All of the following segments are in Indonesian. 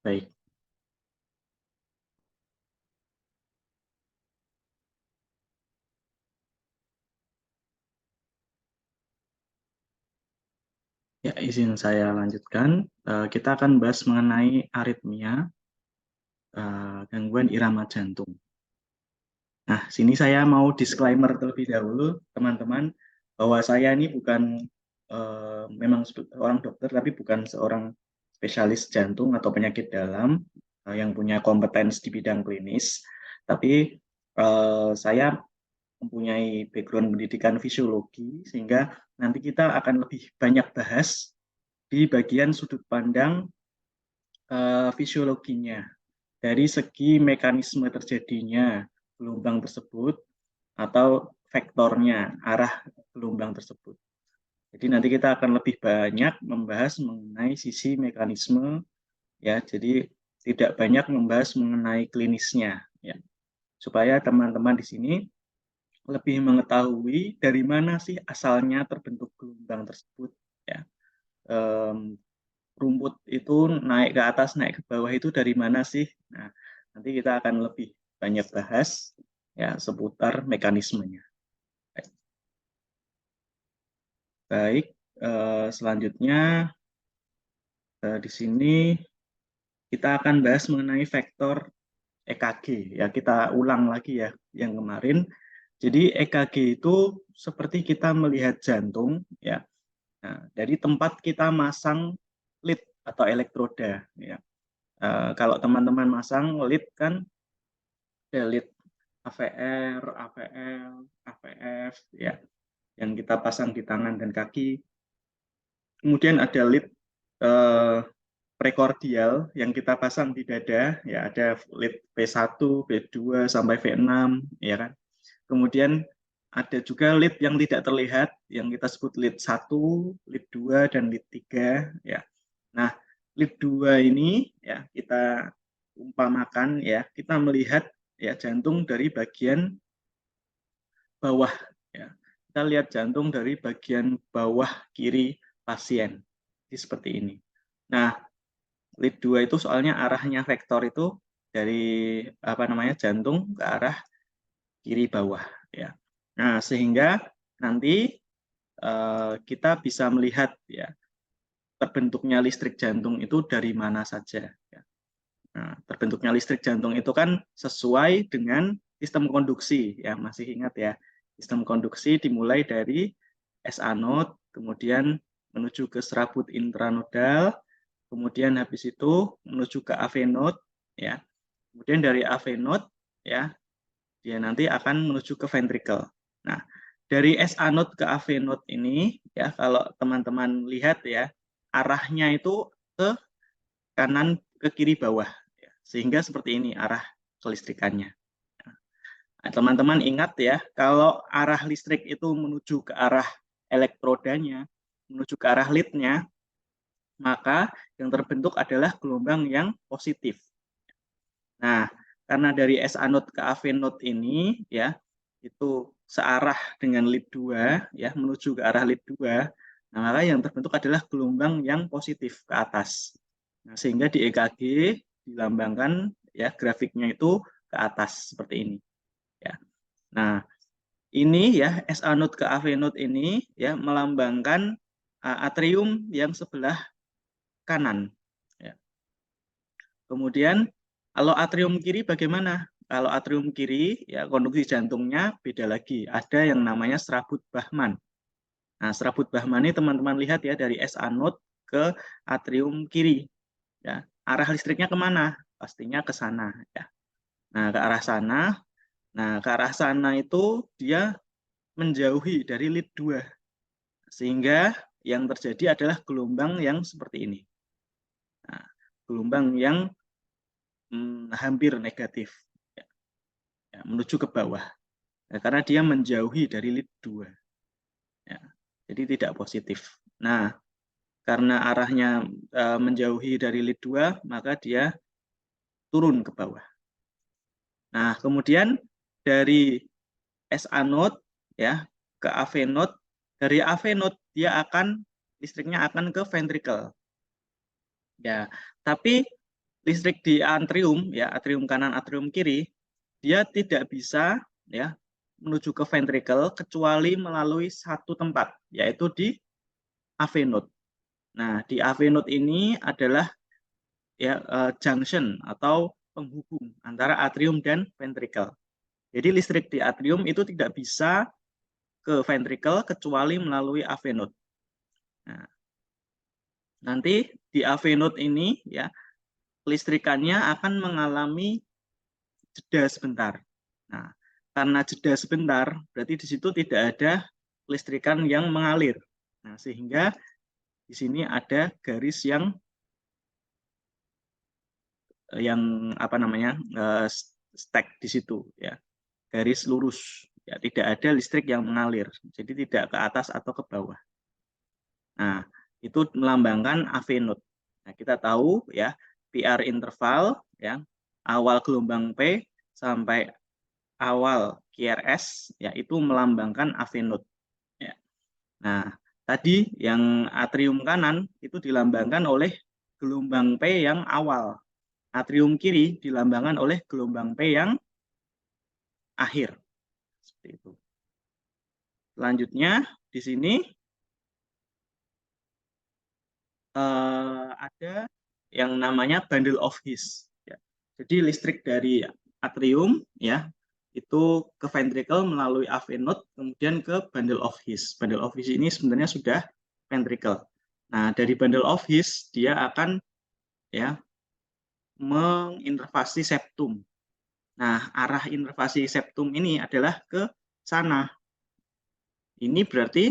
Baik. Ya, izin saya lanjutkan. Kita akan bahas mengenai aritmia, gangguan irama jantung. Nah, sini saya mau disclaimer terlebih dahulu, teman-teman, bahwa saya ini bukan memang seorang dokter, tapi bukan seorang spesialis jantung atau penyakit dalam yang punya kompetensi di bidang klinis. Tapi saya mempunyai background pendidikan fisiologi, sehingga nanti kita akan lebih banyak bahas di bagian sudut pandang fisiologinya, dari segi mekanisme terjadinya gelombang tersebut atau vektornya, arah gelombang tersebut. Jadi nanti kita akan lebih banyak membahas mengenai sisi mekanisme, ya. Jadi tidak banyak membahas mengenai klinisnya, ya. Supaya teman-teman di sini lebih mengetahui dari mana sih asalnya terbentuk gelombang tersebut, ya. Rumput itu naik ke atas, naik ke bawah itu dari mana sih? Nah, nanti kita akan lebih banyak bahas ya seputar mekanismenya. Baik, selanjutnya di sini kita akan bahas mengenai vektor EKG. Ya, kita ulang lagi ya yang kemarin. Jadi EKG itu seperti kita melihat jantung, ya. Nah, dari tempat kita masang lead atau elektroda, ya. Kalau teman-teman masang lead kan ada lead AVR, AVL, AVF, ya, yang kita pasang di tangan dan kaki. Kemudian ada lead prekordial yang kita pasang di dada, ya, ada lead V1, V2 sampai V6, ya kan. Kemudian ada juga lead yang tidak terlihat, yang kita sebut lead 1, lead 2, dan lead 3, ya. Nah, lead 2 ini ya kita umpamakan, ya, kita melihat ya jantung dari bagian bawah, ya. Kita lihat jantung dari bagian bawah kiri pasien. Jadi seperti ini. Nah, lead 2 itu soalnya arahnya vektor itu dari jantung ke arah kiri bawah, ya. Nah, sehingga nanti kita bisa melihat ya terbentuknya listrik jantung itu dari mana saja, ya. Nah, terbentuknya listrik jantung itu kan sesuai dengan sistem konduksi, ya, masih ingat ya. Sistem konduksi dimulai dari S anode, kemudian menuju ke serabut intranodal, kemudian habis itu menuju ke AV node, ya. Kemudian dari AV node, ya, dia nanti akan menuju ke ventricle. Nah, dari S anode ke AV node ini, ya, kalau teman-teman lihat ya, arahnya itu ke kanan ke kiri bawah, ya. Sehingga seperti ini arah kelistrikannya. Nah, teman-teman ingat ya, kalau arah listrik itu menuju ke arah elektrodanya, menuju ke arah leadnya, maka yang terbentuk adalah gelombang yang positif. Nah, karena dari S anode ke AV node ini, ya, itu searah dengan lead 2, ya, menuju ke arah lead 2, nah, maka yang terbentuk adalah gelombang yang positif ke atas. Nah, sehingga di EKG dilambangkan ya grafiknya itu ke atas seperti ini, ya. Nah, ini ya S anode ke AV node ini ya melambangkan atrium yang sebelah kanan, ya. Kemudian kalau atrium kiri bagaimana? Kalau atrium kiri ya konduksi jantungnya beda lagi. Ada yang namanya serabut Bachmann. Nah, serabut Bachmann ini teman-teman lihat ya dari S anode ke atrium kiri. Ya, arah listriknya kemana? Pastinya ke sana. Ya. Nah, ke arah sana. Nah, ke arah sana itu dia menjauhi dari lead 2. Sehingga yang terjadi adalah gelombang yang seperti ini. Nah, gelombang yang hampir negatif, ya, ya, menuju ke bawah. Ya, karena dia menjauhi dari lead 2. Ya, jadi tidak positif. Nah, karena arahnya menjauhi dari lead 2, maka dia turun ke bawah. Nah, kemudian dari S anode ya ke AV node, dari AV node listriknya akan ke ventricle. Ya, tapi listrik di atrium, ya, atrium kanan, atrium kiri, dia tidak bisa, ya, menuju ke ventricle kecuali melalui satu tempat, yaitu di AV node. Nah, di AV node ini adalah, ya, junction atau penghubung antara atrium dan ventricle. Jadi listrik di atrium itu tidak bisa ke ventricle kecuali melalui AV node. Nah, nanti di AV node ini, ya, kelistrikannya akan mengalami jeda sebentar. Nah, karena jeda sebentar, berarti di situ tidak ada kelistrikan yang mengalir. Nah, sehingga di sini ada garis yang apa namanya, stack di situ, ya, garis lurus, ya, tidak ada listrik yang mengalir, jadi tidak ke atas atau ke bawah. Nah, itu melambangkan AV node. Nah, kita tahu, ya, PR interval, ya, awal gelombang P sampai awal QRS, ya, itu melambangkan AV node, ya. Nah, tadi yang atrium kanan itu dilambangkan oleh gelombang P yang awal. Atrium kiri dilambangkan oleh gelombang P yang akhir. Seperti itu. Selanjutnya di sini ada yang namanya bundle of His. Ya. Jadi listrik dari atrium, ya, itu ke ventricle melalui AV node, kemudian ke bundle of His. Bundle of His ini sebenarnya sudah ventricle. Nah, dari bundle of His dia akan, ya, menginnervasi septum. Nah, arah innervasi septum ini adalah ke sana. Ini berarti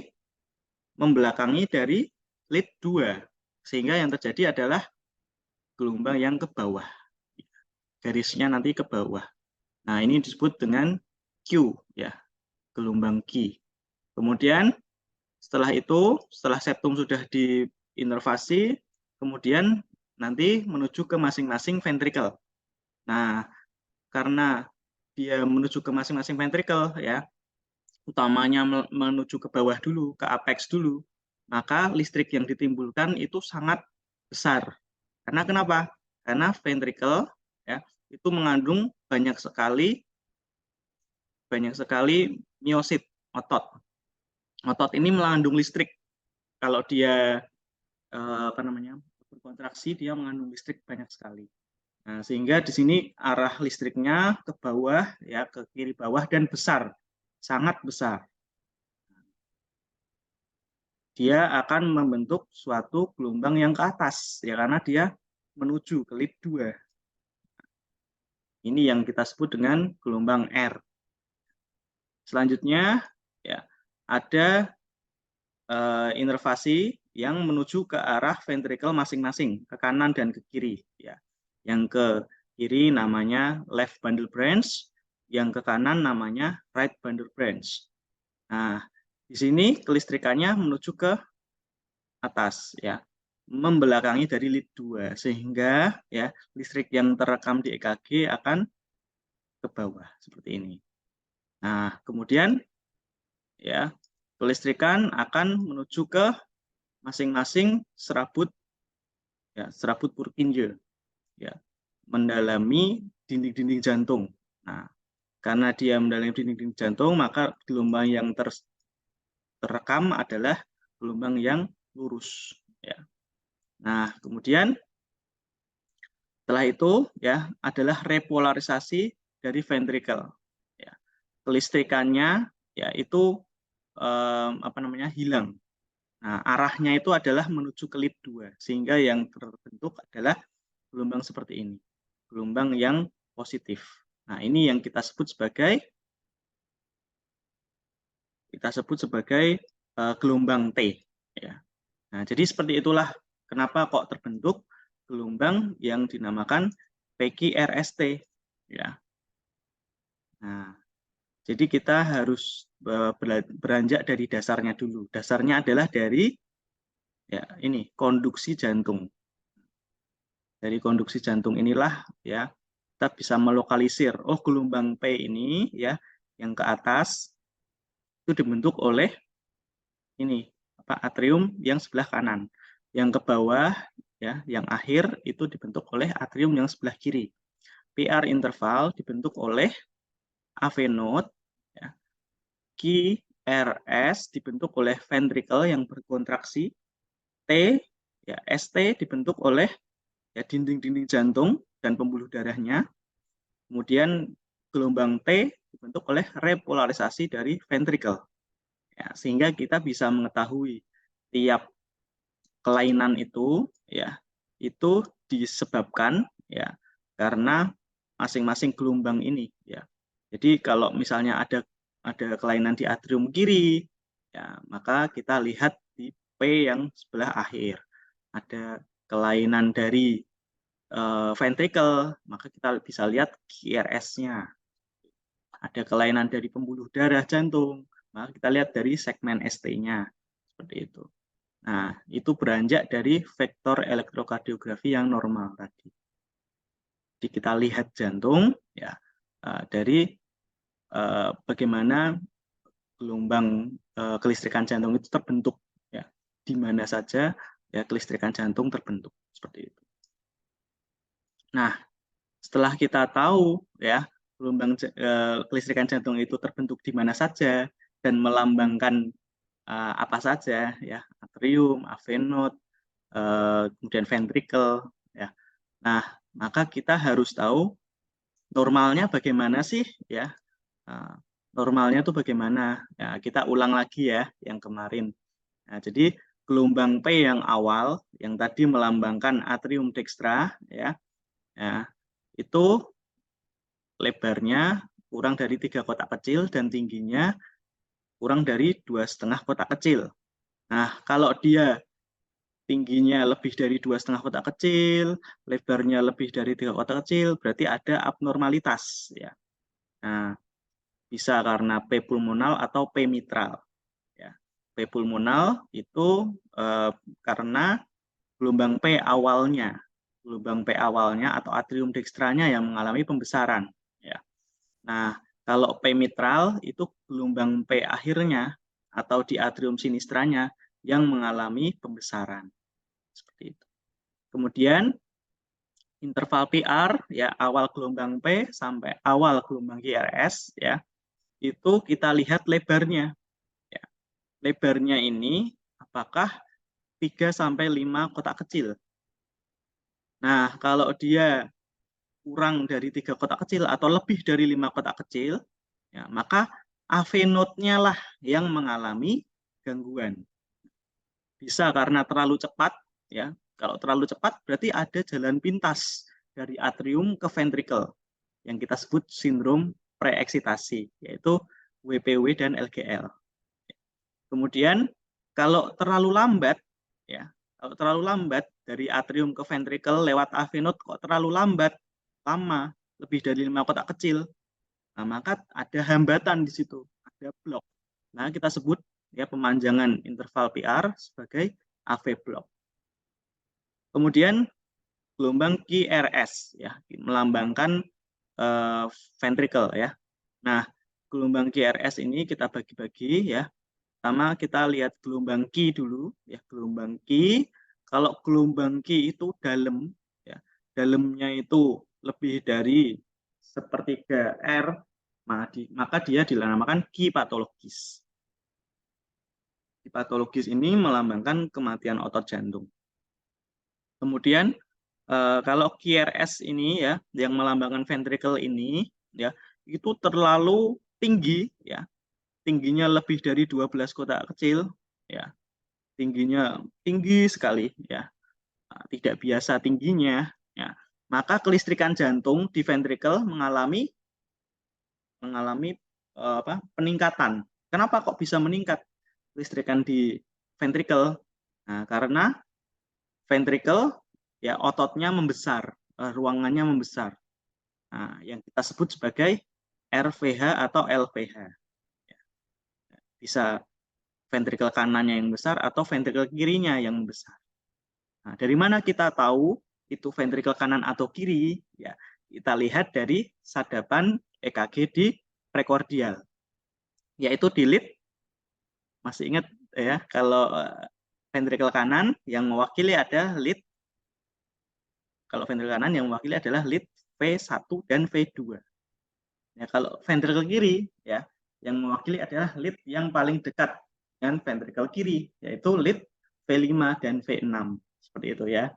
membelakangi dari lead 2. Sehingga yang terjadi adalah gelombang yang ke bawah. Garisnya nanti ke bawah. Nah, ini disebut dengan Q, ya, gelombang Q. Kemudian setelah itu, setelah septum sudah diinnervasi, kemudian nanti menuju ke masing-masing ventricle. Nah, karena dia menuju ke masing-masing ventricle, ya, utamanya menuju ke bawah dulu, ke apex dulu, maka listrik yang ditimbulkan itu sangat besar. Karena kenapa? Karena ventricle, ya, itu mengandung banyak sekali miosit, otot. Otot ini mengandung listrik. Kalau dia apa namanya, berkontraksi, dia mengandung listrik banyak sekali. Nah, sehingga di sini arah listriknya ke bawah, ya, ke kiri bawah dan besar, sangat besar. Dia akan membentuk suatu gelombang yang ke atas, ya, karena dia menuju ke lead 2. Ini yang kita sebut dengan gelombang R. Selanjutnya, ya, ada inervasi yang menuju ke arah ventricle masing-masing, ke kanan dan ke kiri, ya. Yang ke kiri namanya left bundle branch, yang ke kanan namanya right bundle branch. Nah, di sini kelistrikannya menuju ke atas, ya, membelakangi dari lead 2, sehingga, ya, listrik yang terekam di EKG akan ke bawah seperti ini. Nah, kemudian, ya, kelistrikan akan menuju ke masing-masing serabut, ya, serabut Purkinje, ya, mendalami dinding-dinding jantung. Nah, karena dia mendalami dinding-dinding jantung, maka gelombang yang terekam adalah gelombang yang lurus, ya. Nah, kemudian setelah itu, ya, adalah repolarisasi dari ventricle, ya. Kelistrikannya, ya, itu apa namanya, hilang. Nah, arahnya itu adalah menuju ke lead 2, sehingga yang terbentuk adalah gelombang seperti ini, gelombang yang positif. Nah, ini yang kita sebut sebagai gelombang T, ya. Nah, jadi seperti itulah kenapa kok terbentuk gelombang yang dinamakan PQRST, ya. Nah, jadi kita harus beranjak dari dasarnya dulu. Dasarnya adalah dari, ya, ini konduksi jantung. Dari konduksi jantung inilah, ya, kita bisa melokalisir, oh, gelombang P ini, ya, yang ke atas itu dibentuk oleh ini, apa, atrium yang sebelah kanan. Yang ke bawah ya, yang akhir itu dibentuk oleh atrium yang sebelah kiri. PR interval dibentuk oleh AV node, ya. QRS dibentuk oleh ventricle yang berkontraksi. T, ya, ST dibentuk oleh ya dinding-dinding jantung dan pembuluh darahnya. Kemudian gelombang T dibentuk oleh repolarisasi dari ventricle. Ya, sehingga kita bisa mengetahui tiap kelainan itu ya itu disebabkan ya karena masing-masing gelombang ini ya. Jadi kalau misalnya ada kelainan di atrium kiri ya maka kita lihat di P yang sebelah akhir. Ada kelainan dari ventricle maka kita bisa lihat QRS-nya. Ada kelainan dari pembuluh darah jantung maka kita lihat dari segmen ST-nya seperti itu. Nah, itu beranjak dari vektor elektrokardiografi yang normal tadi. Jadi kita lihat jantung ya dari bagaimana gelombang kelistrikan jantung itu terbentuk ya. Di mana saja ya kelistrikan jantung terbentuk seperti itu. Nah, setelah kita tahu ya gelombang kelistrikan jantung itu terbentuk di mana saja dan melambangkan apa saja ya, atrium, AV node, kemudian ventricle ya. Nah, maka kita harus tahu normalnya bagaimana sih ya. Normalnya itu bagaimana? Ya, kita ulang lagi ya yang kemarin. Nah, jadi gelombang P yang awal yang tadi melambangkan atrium dextra ya. Ya, itu lebarnya kurang dari 3 kotak kecil dan tingginya kurang dari 2,5 kotak kecil. Nah, kalau dia tingginya lebih dari 2,5 kotak kecil, lebarnya lebih dari 3 kotak kecil, berarti ada abnormalitas ya. Nah, bisa karena P pulmonal atau P mitral. Ya. P pulmonal itu karena gelombang P awalnya atau atrium dextranya yang mengalami pembesaran. Ya. Nah, kalau P mitral itu gelombang P akhirnya atau di atrium sinistranya yang mengalami pembesaran. Seperti itu. Kemudian interval PR ya awal gelombang P sampai awal gelombang QRS ya itu kita lihat lebarnya. Ya. Lebarnya ini apakah 3 sampai 5 kotak kecil. Nah, kalau dia kurang dari 3 kotak kecil atau lebih dari 5 kotak kecil, ya, maka AV node-nya lah yang mengalami gangguan. Bisa karena terlalu cepat, ya. Kalau terlalu cepat berarti ada jalan pintas dari atrium ke ventricle yang kita sebut sindrom preeksitasi, yaitu WPW dan LGL. Kemudian kalau terlalu lambat, ya, kalau terlalu lambat dari atrium ke ventricle lewat AV node kok terlalu lambat, lama, lebih dari 5 kotak kecil, nah, maka ada hambatan di situ, ada blok. Nah, kita sebut ya pemanjangan interval PR sebagai AV block. Kemudian gelombang QRS ya melambangkan ventricle ya. Nah, gelombang QRS ini kita bagi-bagi ya. Pertama kita lihat gelombang Q dulu ya, gelombang Q. Kalau gelombang Q itu dalam ya, dalamnya itu lebih dari sepertiga R, maka dia dinamakan Q patologis. Q patologis ini melambangkan kematian otot jantung. Kemudian kalau QRS ini ya yang melambangkan ventricle ini ya itu terlalu tinggi ya. Tingginya lebih dari 12 kotak kecil ya. Tingginya tinggi sekali ya. Nah, tidak biasa tingginya ya. Maka kelistrikan jantung di ventricle mengalami peningkatan. Kenapa kok bisa meningkat kelistrikan di ventricle? Nah, karena ventricle ya ototnya membesar, ruangannya membesar. Nah, yang kita sebut sebagai RVH atau LVH. Bisa ventricle kanannya yang besar atau ventricle kirinya yang besar. Nah, dari mana kita tahu itu ventricle kanan atau kiri? Ya, kita lihat dari sadapan EKG di prekordial, yaitu di lead. Masih ingat ya, kalau ventricle kanan yang mewakili ada lead Kalau ventrikel kanan yang mewakili adalah lead V1 dan V2. Ya, kalau ventrikel kiri ya yang mewakili adalah lead yang paling dekat dengan ventrikel kiri, yaitu lead V5 dan V6. Seperti itu ya.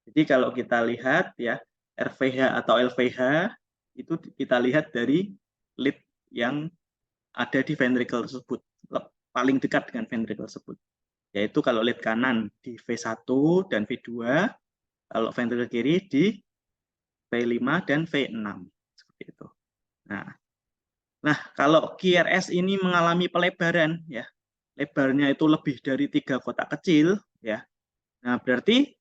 Jadi kalau kita lihat ya RVH atau LVH itu kita lihat dari lead yang ada di ventrikel tersebut, paling dekat dengan ventrikel tersebut. Yaitu kalau lead kanan di V1 dan V2, kalau ventrikel kiri di V5 dan V6. Seperti itu. Nah, kalau QRS ini mengalami pelebaran, ya, lebarnya itu lebih dari 3 kotak kecil, ya. Nah, berarti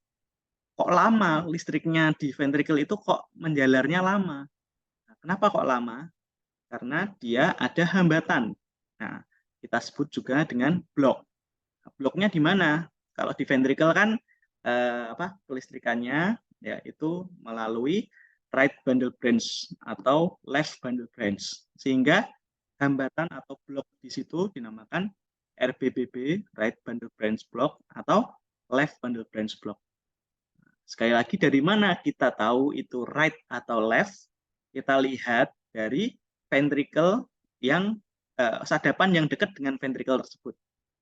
kok lama listriknya di ventrikel itu kok menjalarnya lama. Nah, kenapa kok lama? Karena dia ada hambatan. Nah, kita sebut juga dengan blok. Nah, bloknya di mana? Kalau di ventrikel kan kelistrikannya ya itu melalui right bundle branch atau left bundle branch. Sehingga hambatan atau blok di situ dinamakan RBBB, right bundle branch block atau left bundle branch block. Sekali lagi, dari mana kita tahu itu right atau left? Kita lihat dari ventrikel yang sadapan yang dekat dengan ventrikel tersebut.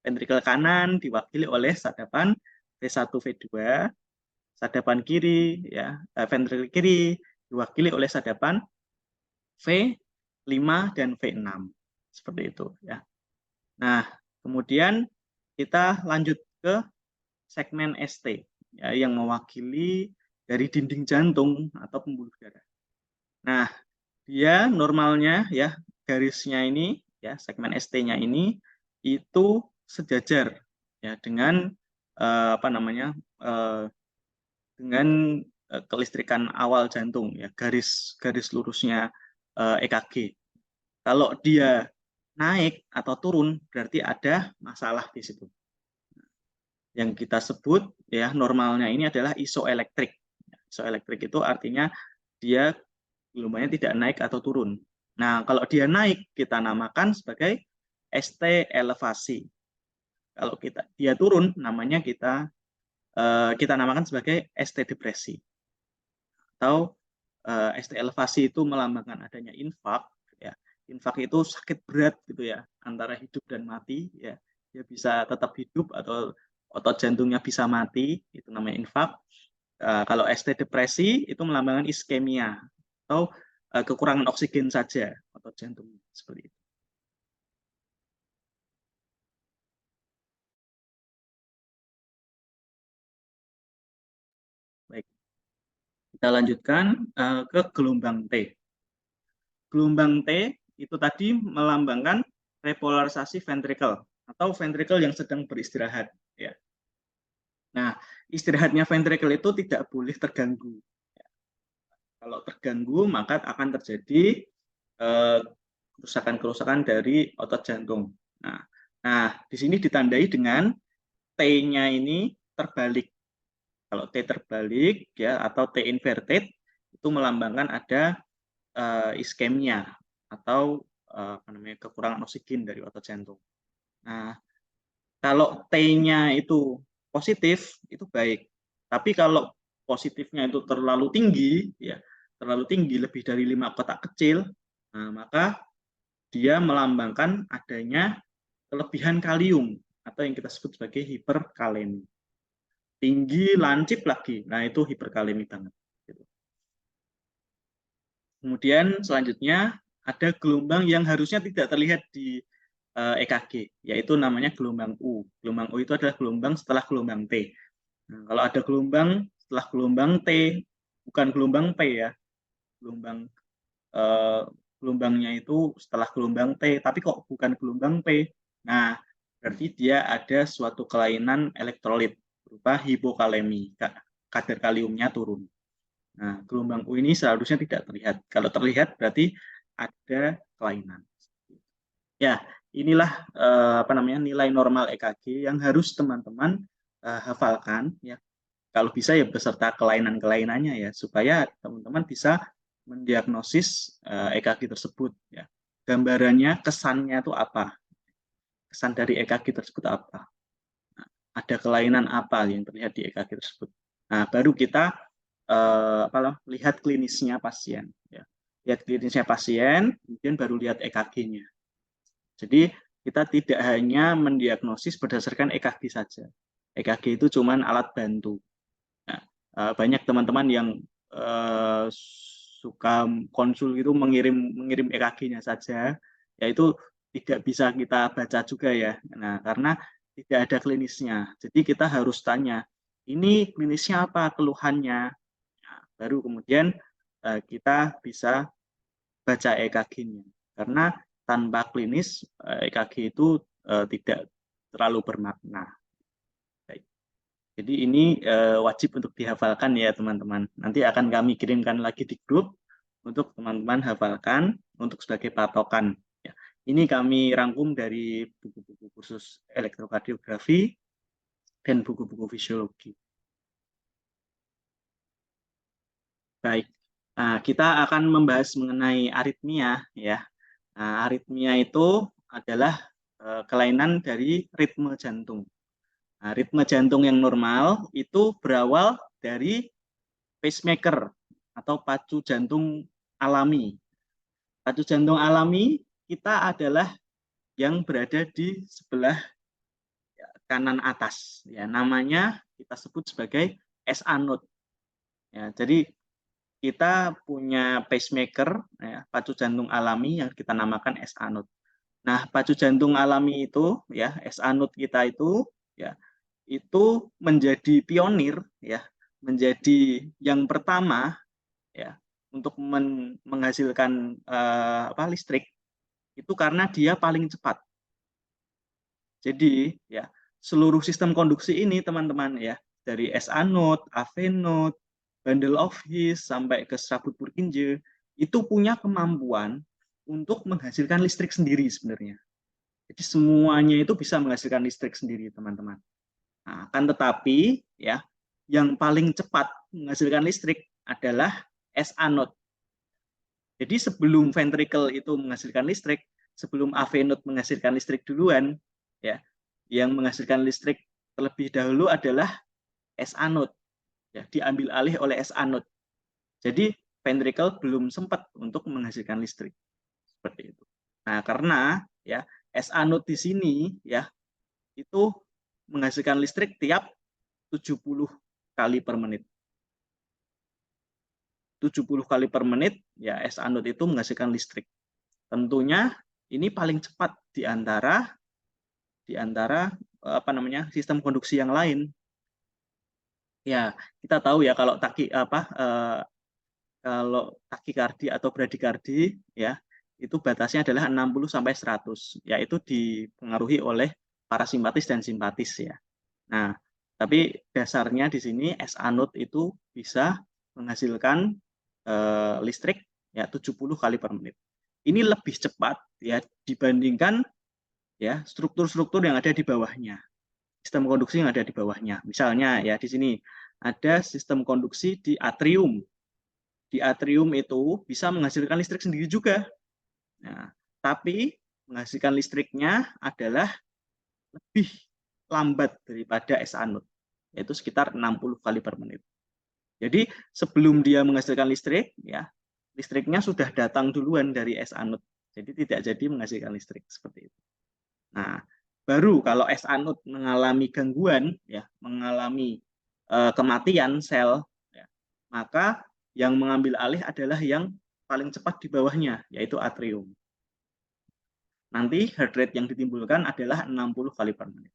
Ventrikel kanan diwakili oleh sadapan V1 V2, sadapan kiri ya ventrikel kiri diwakili oleh sadapan V5 dan V6. Seperti itu ya. Nah, kemudian kita lanjut ke segmen ST ya, yang mewakili dari dinding jantung atau pembuluh darah. Nah, dia normalnya ya garisnya ini ya segmen ST-nya ini itu sejajar ya dengan dengan kelistrikan awal jantung ya garis lurusnya EKG. Kalau dia naik atau turun berarti ada masalah di situ. Yang kita sebut ya normalnya ini adalah isoelektrik. Isoelektrik itu artinya dia gelombangnya tidak naik atau turun. Nah, kalau dia naik kita namakan sebagai ST elevasi. Kalau dia turun namanya kita namakan sebagai ST depresi. Atau ST elevasi itu melambangkan adanya infak ya. Infak itu sakit berat gitu ya, antara hidup dan mati ya. Dia bisa tetap hidup atau otot jantungnya bisa mati, itu namanya infak. Kalau ST depresi itu melambangkan iskemia atau kekurangan oksigen saja otot jantung seperti itu. Baik, kita lanjutkan ke gelombang T. Gelombang T itu tadi melambangkan repolarisasi ventrikel atau ventrikel yang sedang beristirahat. Ya. Nah, istirahatnya ventrikel itu tidak boleh terganggu. Kalau terganggu, maka akan terjadi kerusakan-kerusakan dari otot jantung. Nah, di sini ditandai dengan T-nya ini terbalik. Kalau T terbalik ya atau T inverted itu melambangkan ada iskemia atau kekurangan oksigen dari otot jantung. Nah, kalau T-nya itu positif itu baik. Tapi kalau positifnya itu terlalu tinggi ya, terlalu tinggi lebih dari 5 kotak kecil, nah, maka dia melambangkan adanya kelebihan kalium atau yang kita sebut sebagai hiperkalemi. Tinggi lancip lagi, nah itu hiperkalemi banget. Kemudian selanjutnya ada gelombang yang harusnya tidak terlihat di EKG, yaitu namanya gelombang U. Gelombang U itu adalah gelombang setelah gelombang T. Nah, kalau ada gelombang setelah gelombang T, bukan gelombang P ya, gelombangnya itu setelah gelombang T, tapi kok bukan gelombang P. Nah, berarti dia ada suatu kelainan elektrolit berupa hipokalemi, kadar kaliumnya turun. Nah, gelombang U ini seharusnya tidak terlihat. Kalau terlihat berarti ada kelainan. Ya, inilah nilai normal EKG yang harus teman-teman hafalkan ya. Kalau bisa ya beserta kelainan-kelainannya ya, supaya teman-teman bisa mendiagnosis EKG tersebut ya. Gambarannya, kesannya itu apa? Kesan dari EKG tersebut apa? Nah, ada kelainan apa yang terlihat di EKG tersebut? Nah, baru kita lihat klinisnya pasien. Ya. Lihat klinisnya pasien, kemudian baru lihat EKG-nya. Jadi kita tidak hanya mendiagnosis berdasarkan EKG saja. EKG itu cuma alat bantu. Nah, banyak teman-teman yang suka konsul itu mengirim EKG-nya saja, yaitu tidak bisa kita baca juga ya. Nah, karena tidak ada klinisnya. Jadi kita harus tanya, ini klinisnya apa keluhannya? Nah, baru kemudian kita bisa baca EKG-nya. Karena tanpa klinis EKG itu tidak terlalu bermakna. Jadi ini wajib untuk dihafalkan ya teman-teman. Nanti akan kami kirimkan lagi di grup untuk teman-teman hafalkan untuk sebagai patokan. Ya. Ini kami rangkum dari buku-buku khusus elektrokardiografi dan buku-buku fisiologi. Baik, nah, kita akan membahas mengenai aritmia ya. Nah, aritmia itu adalah kelainan dari ritme jantung. Nah, ritme jantung yang normal itu berawal dari pacemaker atau pacu jantung alami. Pacu jantung alami kita adalah yang berada di sebelah kanan atas. Ya, namanya kita sebut sebagai SA node. Ya, jadi kita punya pacemaker, ya, pacu jantung alami yang kita namakan SA node. Nah, pacu jantung alami itu, ya, SA node kita itu, ya, itu menjadi pionir, ya, menjadi yang pertama, ya, untuk menghasilkan listrik itu karena dia paling cepat. Jadi, ya, seluruh sistem konduksi ini, teman-teman, ya, dari SA node, AV node, bundle of His sampai ke serabut Purkinje itu punya kemampuan untuk menghasilkan listrik sendiri sebenarnya. Jadi semuanya itu bisa menghasilkan listrik sendiri, teman-teman. Nah, kan tetapi ya yang paling cepat menghasilkan listrik adalah SA node. Jadi sebelum ventricle itu menghasilkan listrik, sebelum AV node menghasilkan listrik duluan, ya, yang menghasilkan listrik terlebih dahulu adalah SA node. Ya, diambil alih oleh SA node. Jadi ventricle belum sempat untuk menghasilkan listrik. Seperti itu. Nah, karena ya SA node di sini ya itu menghasilkan listrik tiap 70 kali per menit. 70 kali per menit ya SA node itu menghasilkan listrik. Tentunya ini paling cepat di antara sistem konduksi yang lain. Ya, kita tahu ya kalau takikardi atau bradikardi ya itu batasnya adalah 60 sampai 100, yaitu dipengaruhi oleh parasimpatis dan simpatis ya. Nah, tapi dasarnya di sini SA node itu bisa menghasilkan listrik ya 70 kali per menit. Ini lebih cepat ya dibandingkan ya struktur-struktur yang ada di bawahnya. Sistem konduksi yang ada di bawahnya. Misalnya ya di sini ada sistem konduksi di atrium. Di atrium itu bisa menghasilkan listrik sendiri juga. Nah, tapi menghasilkan listriknya adalah lebih lambat daripada SA node, yaitu sekitar 60 kali per menit. Jadi sebelum dia menghasilkan listrik, ya listriknya sudah datang duluan dari SA node. Jadi tidak jadi menghasilkan listrik seperti itu. Nah, baru kalau SA node mengalami gangguan, ya mengalami kematian sel, ya, maka yang mengambil alih adalah yang paling cepat di bawahnya, yaitu atrium. Nanti heart rate yang ditimbulkan adalah 60 kali per menit.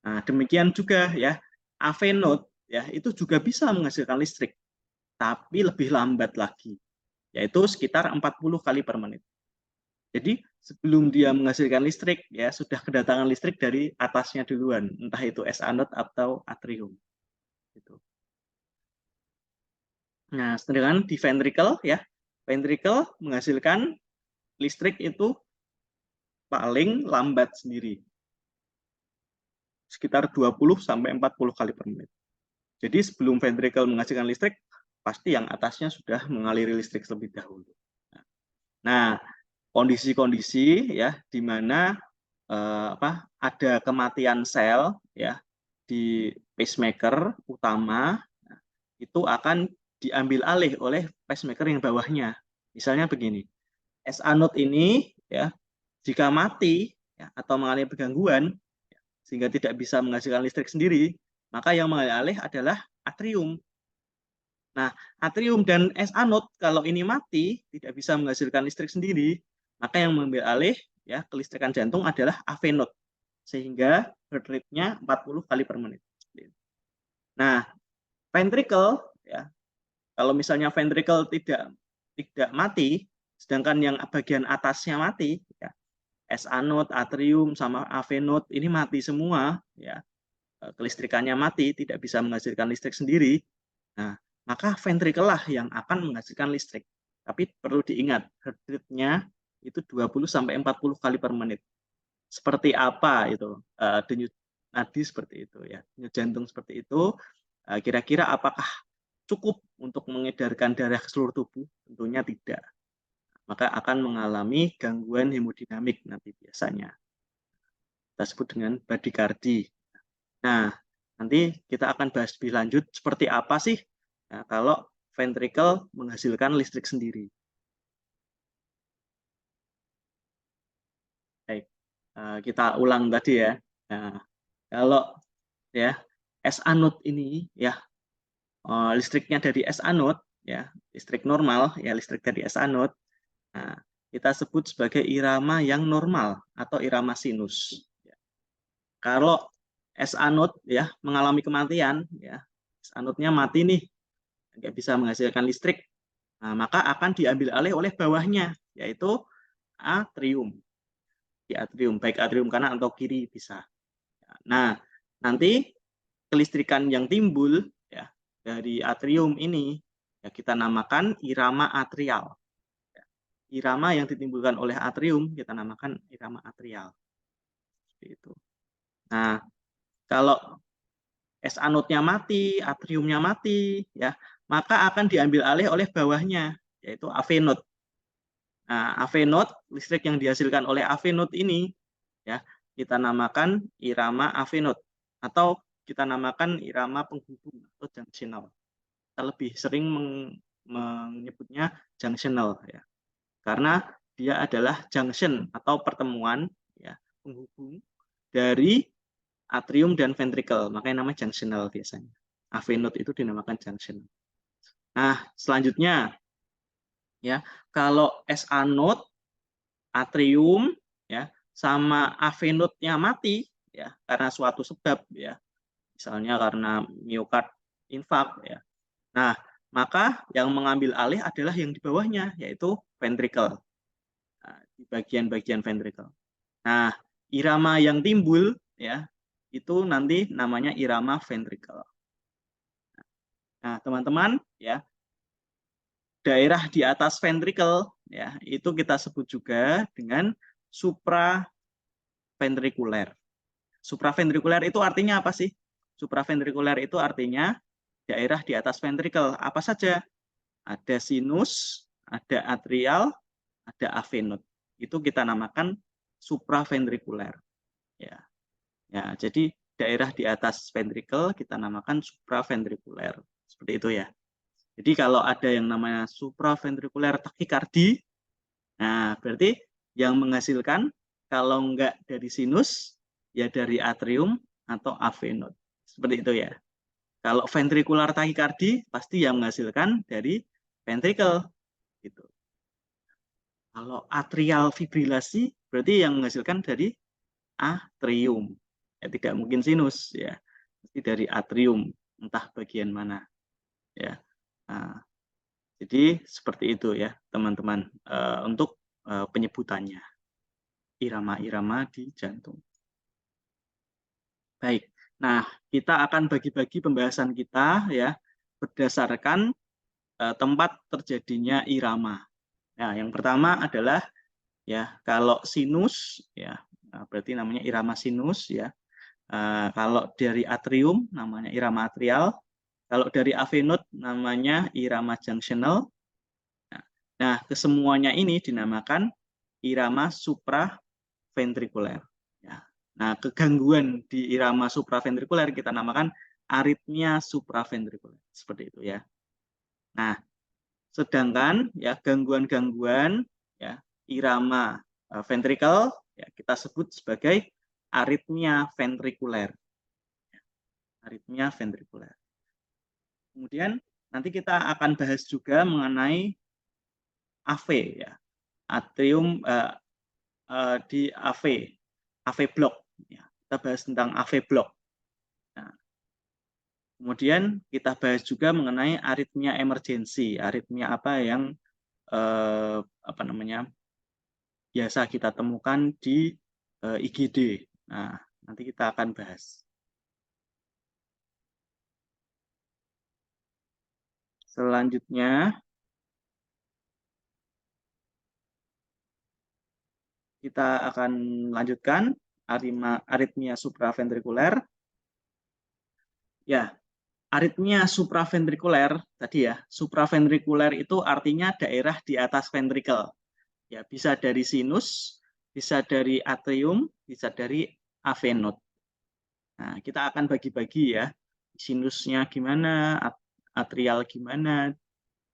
Nah, demikian juga ya, AV node ya itu juga bisa menghasilkan listrik, tapi lebih lambat lagi, yaitu sekitar 40 kali per menit. Jadi sebelum dia menghasilkan listrik ya sudah kedatangan listrik dari atasnya duluan, entah itu SA node atau atrium. Gitu. Nah, sedangkan di ventricle ya, ventricle menghasilkan listrik itu paling lambat sendiri. Sekitar 20 sampai 40 kali per menit. Jadi sebelum ventricle menghasilkan listrik, pasti yang atasnya sudah mengaliri listrik terlebih dahulu. Nah, kondisi-kondisi ya di mana ada kematian sel ya di pacemaker utama itu akan diambil alih oleh pacemaker yang bawahnya. Misalnya begini, SA node ini ya jika mati ya, atau mengalami gangguan sehingga tidak bisa menghasilkan listrik sendiri, maka yang mengambil alih adalah atrium. Nah, atrium dan SA node kalau ini mati tidak bisa menghasilkan listrik sendiri, maka yang mengambil alih ya kelistrikan jantung adalah AV node sehingga heart rate-nya 40 kali per menit. Nah, ventricle ya kalau misalnya ventricle tidak mati, sedangkan yang bagian atasnya mati, ya, SA node, atrium, sama AV node ini mati semua, ya, kelistrikannya mati, tidak bisa menghasilkan listrik sendiri. Nah, maka ventricle lah yang akan menghasilkan listrik. Tapi perlu diingat, heart rate-nya itu 20 sampai 40 kali per menit. Seperti apa itu denyut nadi seperti itu ya, denyut jantung seperti itu. Kira-kira apakah cukup untuk mengedarkan darah ke seluruh tubuh? Tentunya tidak. Maka akan mengalami gangguan hemodinamik nanti biasanya. Kita sebut dengan bradikardi. Nah, nanti kita akan bahas lebih lanjut seperti apa sih ya, kalau ventricle menghasilkan listrik sendiri. Baik, kita ulang tadi ya. Nah, kalau ya SA node ini ya listriknya dari SA node ya listrik normal ya listrik dari SA node kita sebut sebagai irama yang normal atau irama sinus. Kalau SA node ya mengalami kematian ya SA node-nya mati nih nggak bisa menghasilkan listrik, maka akan diambil alih oleh bawahnya yaitu atrium. Di atrium baik atrium kanan atau kiri bisa. Nah nanti kelistrikan yang timbul ya dari atrium ini ya kita namakan irama atrial. Irama yang ditimbulkan oleh atrium kita namakan irama atrial. Seperti itu. Nah, kalau SA node-nya mati, atriumnya mati, ya, maka akan diambil alih oleh bawahnya, yaitu AV node. Nah, AV node, listrik yang dihasilkan oleh AV node ini, ya, kita namakan irama AV node, atau kita namakan irama penghubung atau junctional. Kita lebih sering menyebutnya junctional, ya. Karena dia adalah junction atau pertemuan ya, penghubung dari atrium dan ventricle, makanya namanya junctional biasanya. AV node itu dinamakan junction. Nah, selanjutnya ya, kalau SA node, atrium ya, sama AV node-nya mati ya karena suatu sebab ya. Misalnya karena miokard infark ya. Nah, maka yang mengambil alih adalah yang di bawahnya yaitu ventricle. Di bagian-bagian ventricle. Nah, irama yang timbul ya itu nanti namanya irama ventricle. Nah, teman-teman ya, daerah di atas ventricle ya itu kita sebut juga dengan supraventrikuler. Supraventrikuler itu artinya apa sih? Supraventrikuler itu artinya daerah di atas ventricle. Apa saja? Ada sinus, ada atrial, ada AV node. Itu kita namakan supraventrikuler. Ya. Ya, jadi daerah di atas ventricle kita namakan supraventrikuler. Seperti itu ya. Jadi kalau ada yang namanya supraventrikuler takikardi, nah berarti yang menghasilkan kalau enggak dari sinus, ya dari atrium atau AV node. Seperti itu ya. Kalau ventrikular takikardi pasti yang menghasilkan dari ventricle. Gitu. Kalau atrial fibrilasi berarti yang menghasilkan dari atrium. Ya, tidak mungkin sinus ya. Pasti dari atrium, entah bagian mana. Ya. Nah, jadi seperti itu ya, teman-teman, untuk penyebutannya. Irama-irama di jantung. Baik. Nah, kita akan bagi-bagi pembahasan kita ya berdasarkan tempat terjadinya irama. Nah, yang pertama adalah ya kalau sinus ya berarti namanya irama sinus ya. Kalau dari atrium namanya irama atrial, kalau dari AV node namanya irama junctional. Nah, kesemuanya ini dinamakan irama supraventrikuler. Ya. Nah, kegangguan di irama supraventrikuler kita namakan aritmia supraventrikuler. Seperti itu ya. Nah, sedangkan ya gangguan-gangguan ya irama ventrikel ya kita sebut sebagai aritmia ventrikuler. Aritmia ventrikuler. Kemudian nanti kita akan bahas juga mengenai AV ya. Atrium di AV block ya. Kita bahas tentang AV block. Nah, kemudian kita bahas juga mengenai aritmia emergensi, aritmia apa yang apa namanya biasa kita temukan di IGD. Nah, nanti kita akan bahas. Selanjutnya kita akan lanjutkan aritmia supraventrikuler. Ya, aritmia supraventrikuler tadi ya, supraventrikuler itu artinya daerah di atas ventrikel. Ya, bisa dari sinus, bisa dari atrium, bisa dari AV node. Nah, kita akan bagi-bagi ya. Sinusnya gimana, atrial gimana,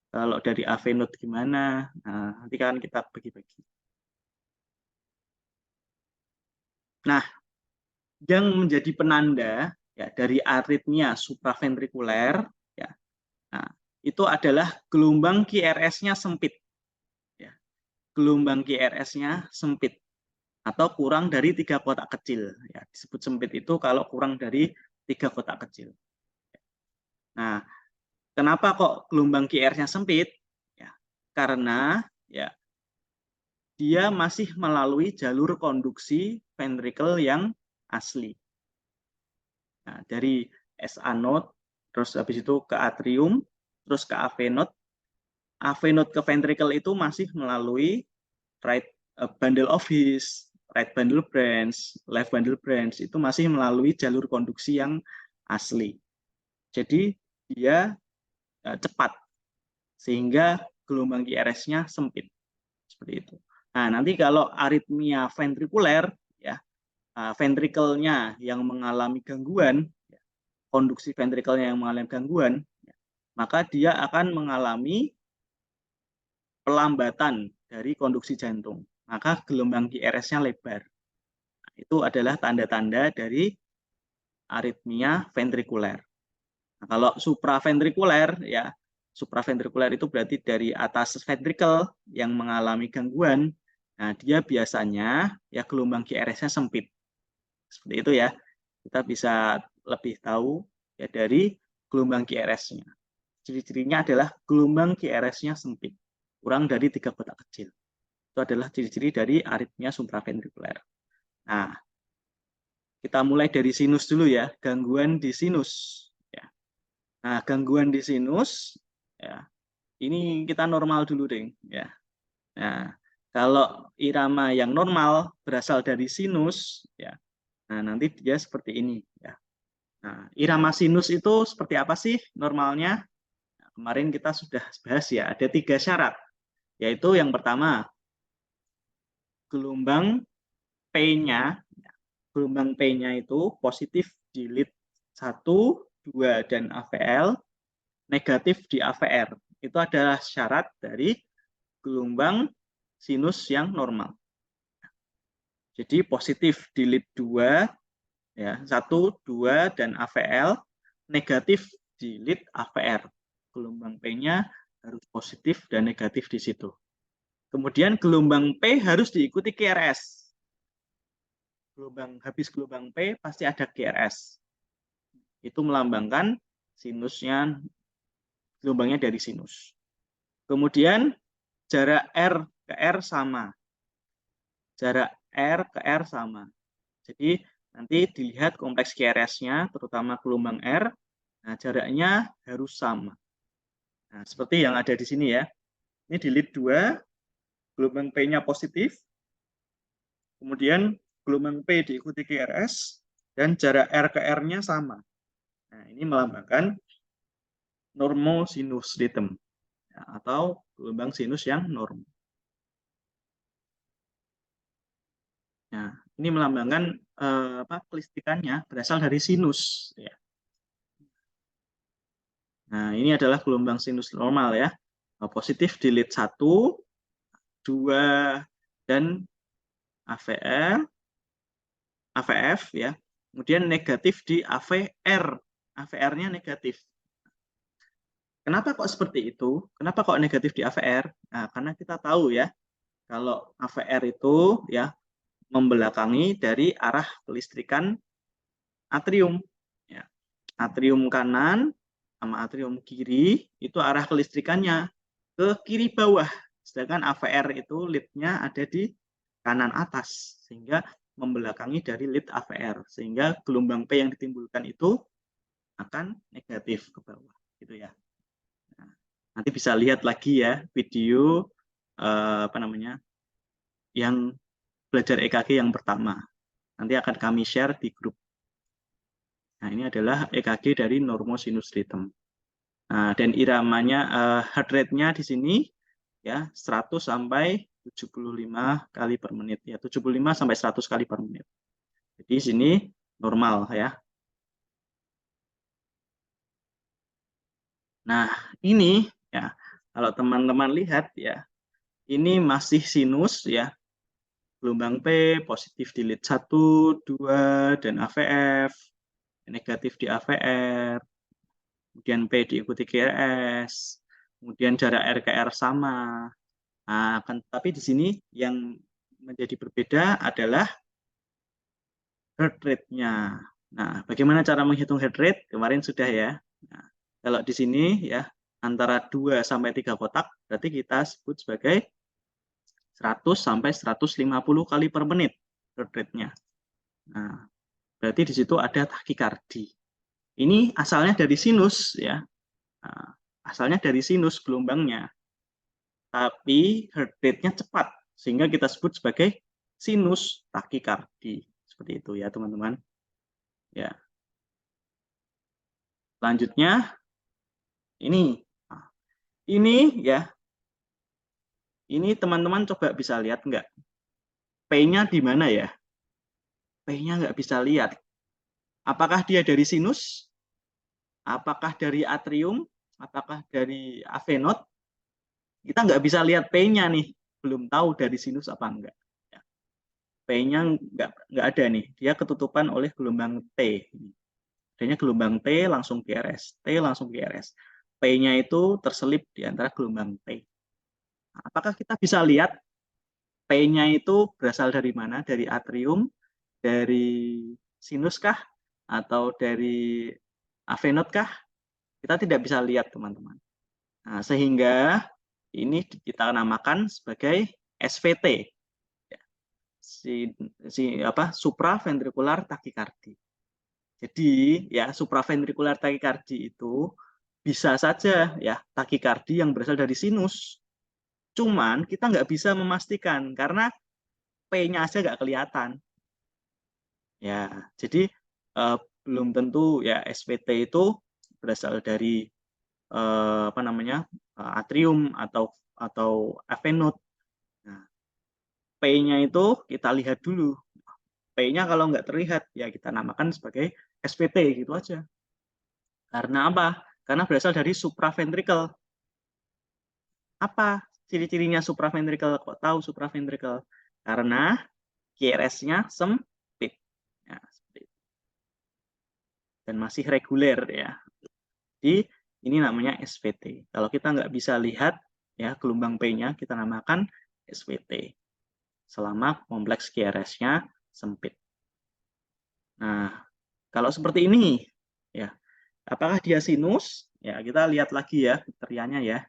kalau dari AV node gimana. Nah, nanti kan kita bagi-bagi. Nah, yang menjadi penanda ya dari aritmia supraventrikuler ya. Nah, itu adalah gelombang QRS-nya sempit. Ya. Gelombang QRS-nya sempit atau kurang dari 3 kotak kecil. Ya, disebut sempit itu kalau kurang dari 3 kotak kecil. Nah, kenapa kok gelombang QR-nya sempit? Ya, karena ya dia masih melalui jalur konduksi ventrikel yang asli. Nah, dari SA node, terus habis itu ke atrium, terus ke AV node. AV node ke ventricle itu masih melalui right bundle of His, right bundle branch, left bundle branch, itu masih melalui jalur konduksi yang asli. Jadi dia cepat, sehingga gelombang QRS-nya sempit. Seperti itu. Nah, nanti kalau aritmia ventrikuler, ya, ventrikelnya yang mengalami gangguan, konduksi ventrikelnya yang mengalami gangguan, maka dia akan mengalami pelambatan dari konduksi jantung. Maka gelombang QRS-nya lebar. Nah, itu adalah tanda-tanda dari aritmia ventrikuler. Nah, kalau supraventrikuler, ya, supraventrikuler itu berarti dari atas ventrikel yang mengalami gangguan. Nah, dia biasanya ya gelombang QRS-nya sempit. Seperti itu ya. Kita bisa lebih tahu ya dari gelombang QRS-nya. Ciri-cirinya adalah gelombang QRS-nya sempit, kurang dari 3 kotak kecil. Itu adalah ciri-ciri dari aritmia supraventrikuler. Nah, kita mulai dari sinus dulu ya, gangguan di sinus. Ya. Nah, gangguan di sinus, ya, ini kita normal dulu, deh. Ya. Nah, kalau irama yang normal berasal dari sinus, ya, nah nanti dia seperti ini. Ya. Nah, irama sinus itu seperti apa sih normalnya? Nah, kemarin kita sudah bahas ya, ada 3 syarat, yaitu yang pertama, gelombang P-nya, gelombang P-nya itu positif di lead 1, 2, dan AVL, negatif di AVR. Itu adalah syarat dari gelombang sinus yang normal. Jadi positif di lead 2, ya, 1, 2, dan AVL, negatif di lead AVR. Gelombang P-nya harus positif dan negatif di situ. Kemudian gelombang P harus diikuti QRS. Habis gelombang P pasti ada QRS. Itu melambangkan sinusnya, gelombangnya dari sinus. Kemudian jarak R ke R sama. Jarak R ke R sama. Jadi nanti dilihat kompleks QRS-nya, terutama gelombang R, nah jaraknya harus sama. Nah, seperti yang ada di sini ya. Ini di lead 2, gelombang P-nya positif, kemudian gelombang P diikuti QRS, dan jarak R ke R-nya sama. Nah, ini melambangkan normosinus rhythm, ya, atau gelombang sinus yang normal. Nah, ini melambangkan kelistrikannya berasal dari sinus. Ya. Nah, ini adalah gelombang sinus normal ya. Positif di lead 1, 2, dan AVR, AVF ya. Kemudian negatif di AVR. AVR-nya negatif. Kenapa kok seperti itu? Kenapa kok negatif di AVR? Nah, karena kita tahu ya, kalau AVR itu ya membelakangi dari arah kelistrikan atrium. Ya. Atrium kanan sama atrium kiri itu arah kelistrikannya ke kiri bawah. Sedangkan AVR itu lead-nya ada di kanan atas. Sehingga membelakangi dari lead AVR. Sehingga gelombang P yang ditimbulkan itu akan negatif ke bawah. Gitu ya. Nah, nanti bisa lihat lagi ya video yang belajar EKG yang pertama. Nanti akan kami share di grup. Nah, ini adalah EKG dari normosinus rhythm. Nah, dan iramanya heart rate-nya di sini ya 100 sampai 75 kali per menit ya, 75 sampai 100 kali per menit. Jadi di sini normal ya. Nah, ini ya kalau teman-teman lihat ya, ini masih sinus ya. Gelombang P positif di lead 1, 2 dan AVF, negatif di AVR. Kemudian P diikuti GRS, kemudian jarak R ke R sama. Nah, tapi di sini yang menjadi berbeda adalah heart rate-nya. Nah, bagaimana cara menghitung heart rate? Kemarin sudah ya. Nah, kalau di sini ya antara 2 sampai 3 kotak berarti kita sebut sebagai 100 sampai 150 kali per menit heart rate-nya. Nah, berarti di situ ada takikardi. Ini asalnya dari sinus ya. Nah, asalnya dari sinus gelombangnya. Tapi heart rate-nya cepat sehingga kita sebut sebagai sinus takikardi. Seperti itu ya, teman-teman. Ya. Selanjutnya ini. Nah, ini ya. Ini teman-teman coba bisa lihat nggak? P-nya di mana ya? P-nya nggak bisa lihat. Apakah dia dari sinus? Apakah dari atrium? Apakah dari avenot? Kita nggak bisa lihat P-nya nih. Belum tahu dari sinus apa enggak. P-nya nggak ada nih. Dia ketutupan oleh gelombang T. Adanya gelombang T langsung GRS. T langsung GRS. P-nya itu terselip di antara gelombang T. Nah, apakah kita bisa lihat P-nya itu berasal dari mana? Dari atrium, dari sinus kah? Atau dari avenot kah? Kita tidak bisa lihat, teman-teman. Nah, sehingga ini kita namakan sebagai SVT. Supraventrikular takikardi. Jadi ya supraventrikular takikardi itu bisa saja ya takikardi yang berasal dari sinus. Cuman kita nggak bisa memastikan karena P-nya aja nggak kelihatan. Ya, jadi belum tentu ya SVT itu berasal dari atrium atau avenot. Nah, P-nya itu kita lihat dulu. P-nya kalau nggak terlihat ya kita namakan sebagai SVT gitu aja. Karena apa? Karena berasal dari supraventricle. Apa ciri-cirinya supraventricle? Kok tahu supraventricle? Karena QRS-nya sempit. Ya, dan masih reguler ya. Jadi ini namanya SVT. Kalau kita nggak bisa lihat ya gelombang P-nya, kita namakan SVT. Selama kompleks QRS-nya sempit. Nah, kalau seperti ini ya, apakah dia sinus? Ya, kita lihat lagi ya kriterianya ya.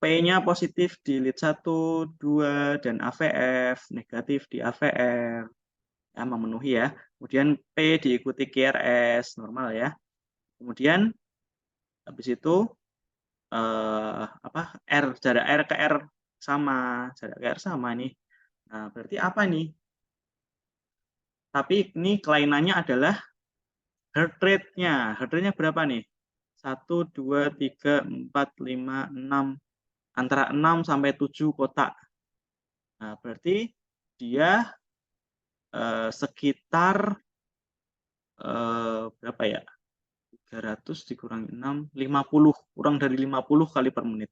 P-nya positif di lead 1, 2, dan AVF, negatif di AVR. Ya, memenuhi ya. Kemudian P diikuti QRS, normal ya. Kemudian habis itu jarak R ke R sama, jarak R sama nih. Nah, berarti apa nih? Tapi ini kelainannya adalah heart rate-nya. Heart rate-nya berapa nih? 1, 2, 3, 4, 5, 6. Antara 6 sampai 7 kotak. Nah, berarti dia sekitar berapa ya? 300 dikurangi 6, 50, kurang dari 50 kali per menit.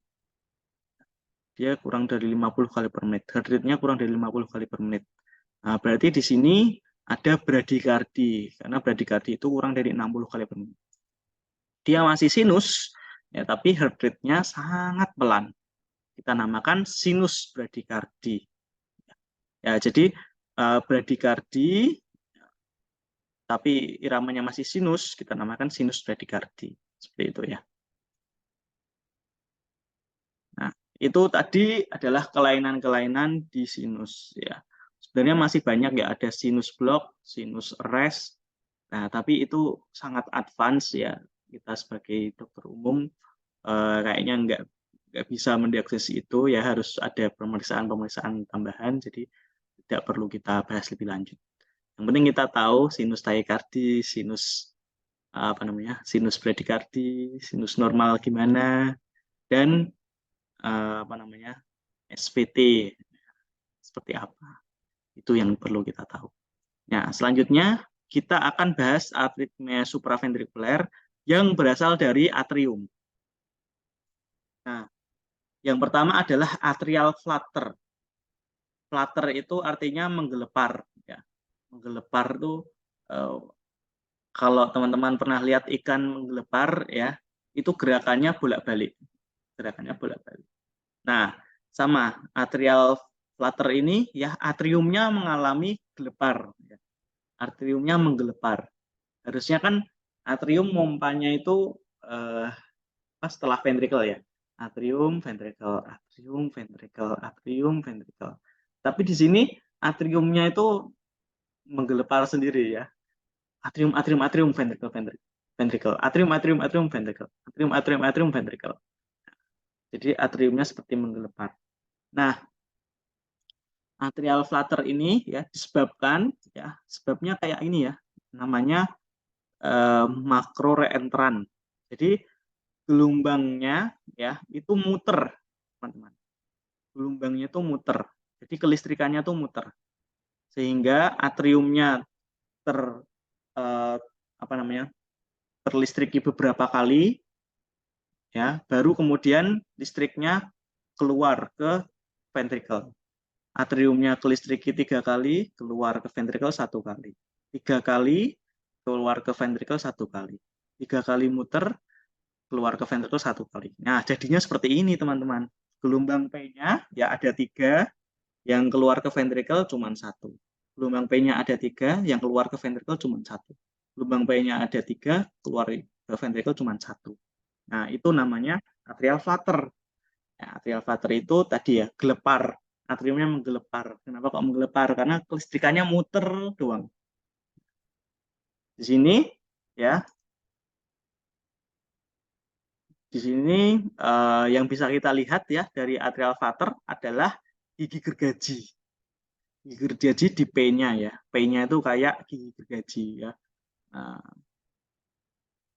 Dia kurang dari 50 kali per menit. Heart rate-nya kurang dari 50 kali per menit. Nah, berarti di sini ada bradikardi, karena bradikardi itu kurang dari 60 kali per menit. Dia masih sinus, ya, tapi heart rate-nya sangat pelan. Kita namakan sinus bradikardi. Ya, jadi bradikardi, tapi iramanya masih sinus, kita namakan sinus bradikardi. Seperti itu ya. Nah, itu tadi adalah kelainan-kelainan di sinus ya. Sebenarnya masih banyak ya, ada sinus block, sinus arrest. Nah, tapi itu sangat advance ya. Kita sebagai dokter umum kayaknya nggak bisa mendiagnosis itu ya, harus ada pemeriksaan tambahan. Jadi tidak perlu kita bahas lebih lanjut. Yang penting kita tahu sinus tachycardi, sinus sinus bradikardi, sinus normal gimana, dan SVT seperti apa. Itu yang perlu kita tahu. Nah, selanjutnya kita akan bahas aritmia supraventrikuler yang berasal dari atrium. Nah, yang pertama adalah atrial flutter. Flutter itu artinya menggelepar. Ya. Menggelepar itu kalau teman-teman pernah lihat ikan menggelepar, ya, itu gerakannya bolak-balik. Nah, sama atrial flutter ini, ya, atriumnya mengalami gelepar. Ya. Atriumnya menggelepar. Harusnya kan atrium mompanya itu setelah ventricle ya. Atrium, ventricle, atrium, ventricle, atrium, ventricle. Tapi di sini atriumnya itu menggelepar sendiri ya. Atrium, atrium, atrium, ventricle, ventricle, ventricle. Atrium, atrium, atrium, ventricle. Atrium, atrium, atrium, ventricle. Jadi atriumnya seperti menggelepar. Nah, atrial flutter ini ya disebabkan ya, sebabnya kayak ini ya, namanya makro reentrant. Jadi gelombangnya ya itu muter, teman-teman. Gelombangnya itu muter. Jadi kelistrikannya itu muter. Sehingga atriumnya terlistriki beberapa kali ya, baru kemudian listriknya keluar ke ventricle. Atriumnya kelistriki 3 kali, keluar ke ventricle 1 kali. 3 kali, keluar ke ventricle 1 kali. 3 kali muter, keluar ke ventricle 1 kali. Nah, jadinya seperti ini, teman-teman. Gelombang P-nya ya ada 3, yang keluar ke ventricle cuma 1. Gelombang P-nya ada 3, yang keluar ke ventricle cuma 1. Gelombang P-nya ada 3, keluar ke ventricle cuma 1. Nah, itu namanya atrial flutter. Ya, atrial flutter itu tadi ya, gelepar. Atriumnya menggelepar. Kenapa kok menggelepar? Karena kelistrikannya muter doang. Di sini ya, di sini yang bisa kita lihat ya dari atrial flutter adalah gigi gergaji. Gigi gergaji di P-nya ya. P-nya itu kayak gigi gergaji ya.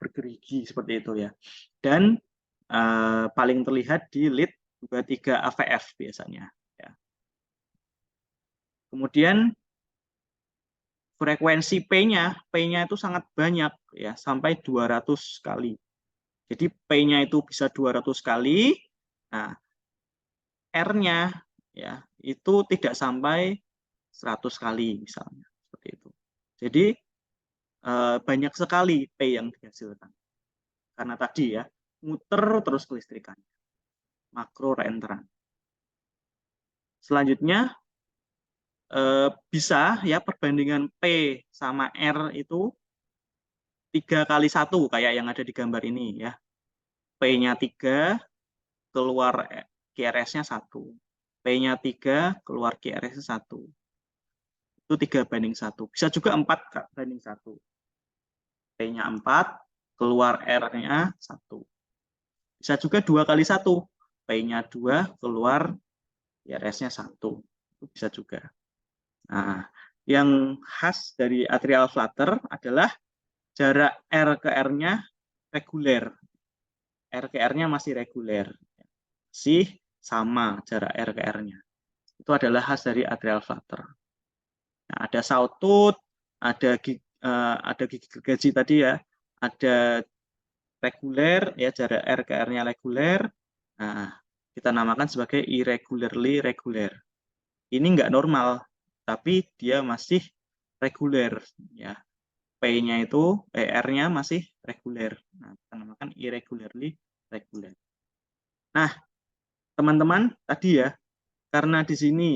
Bergerigi seperti itu ya. Dan paling terlihat di lead 23 AVF biasanya ya. Kemudian frekuensi P-nya itu sangat banyak ya, sampai 200 kali. Jadi P-nya itu bisa 200 kali. Nah, R-nya ya itu tidak sampai 100 kali misalnya, seperti itu. Jadi banyak sekali P yang dihasilkan. Karena tadi ya, muter terus kelistrikan. Makro reentrant. Selanjutnya bisa ya perbandingan P sama R itu 3 kali 1 kayak yang ada di gambar ini ya. P-nya 3, keluar QRS-nya 1. P-nya 3, keluar QRS-nya 1. Itu 3:1. Bisa juga 4:1. P-nya 4, keluar R-nya 1. Bisa juga 2 kali 1. P-nya 2, keluar QRS-nya 1. Itu bisa juga. Nah, yang khas dari atrial flutter adalah jarak R ke R-nya reguler. R ke R-nya masih reguler. Masih sama jarak R ke R-nya. Itu adalah khas dari atrial flutter. Nah, ada sawtooth, ada gigi gergaji tadi ya, ada reguler, ya jarak R ke R-nya reguler. Nah, kita namakan sebagai irregularly regular. Ini nggak normal, tapi dia masih reguler, ya. P-nya itu, R-nya masih reguler. Nah, kita namakan irregularly regular. Nah, teman-teman, tadi ya, karena di sini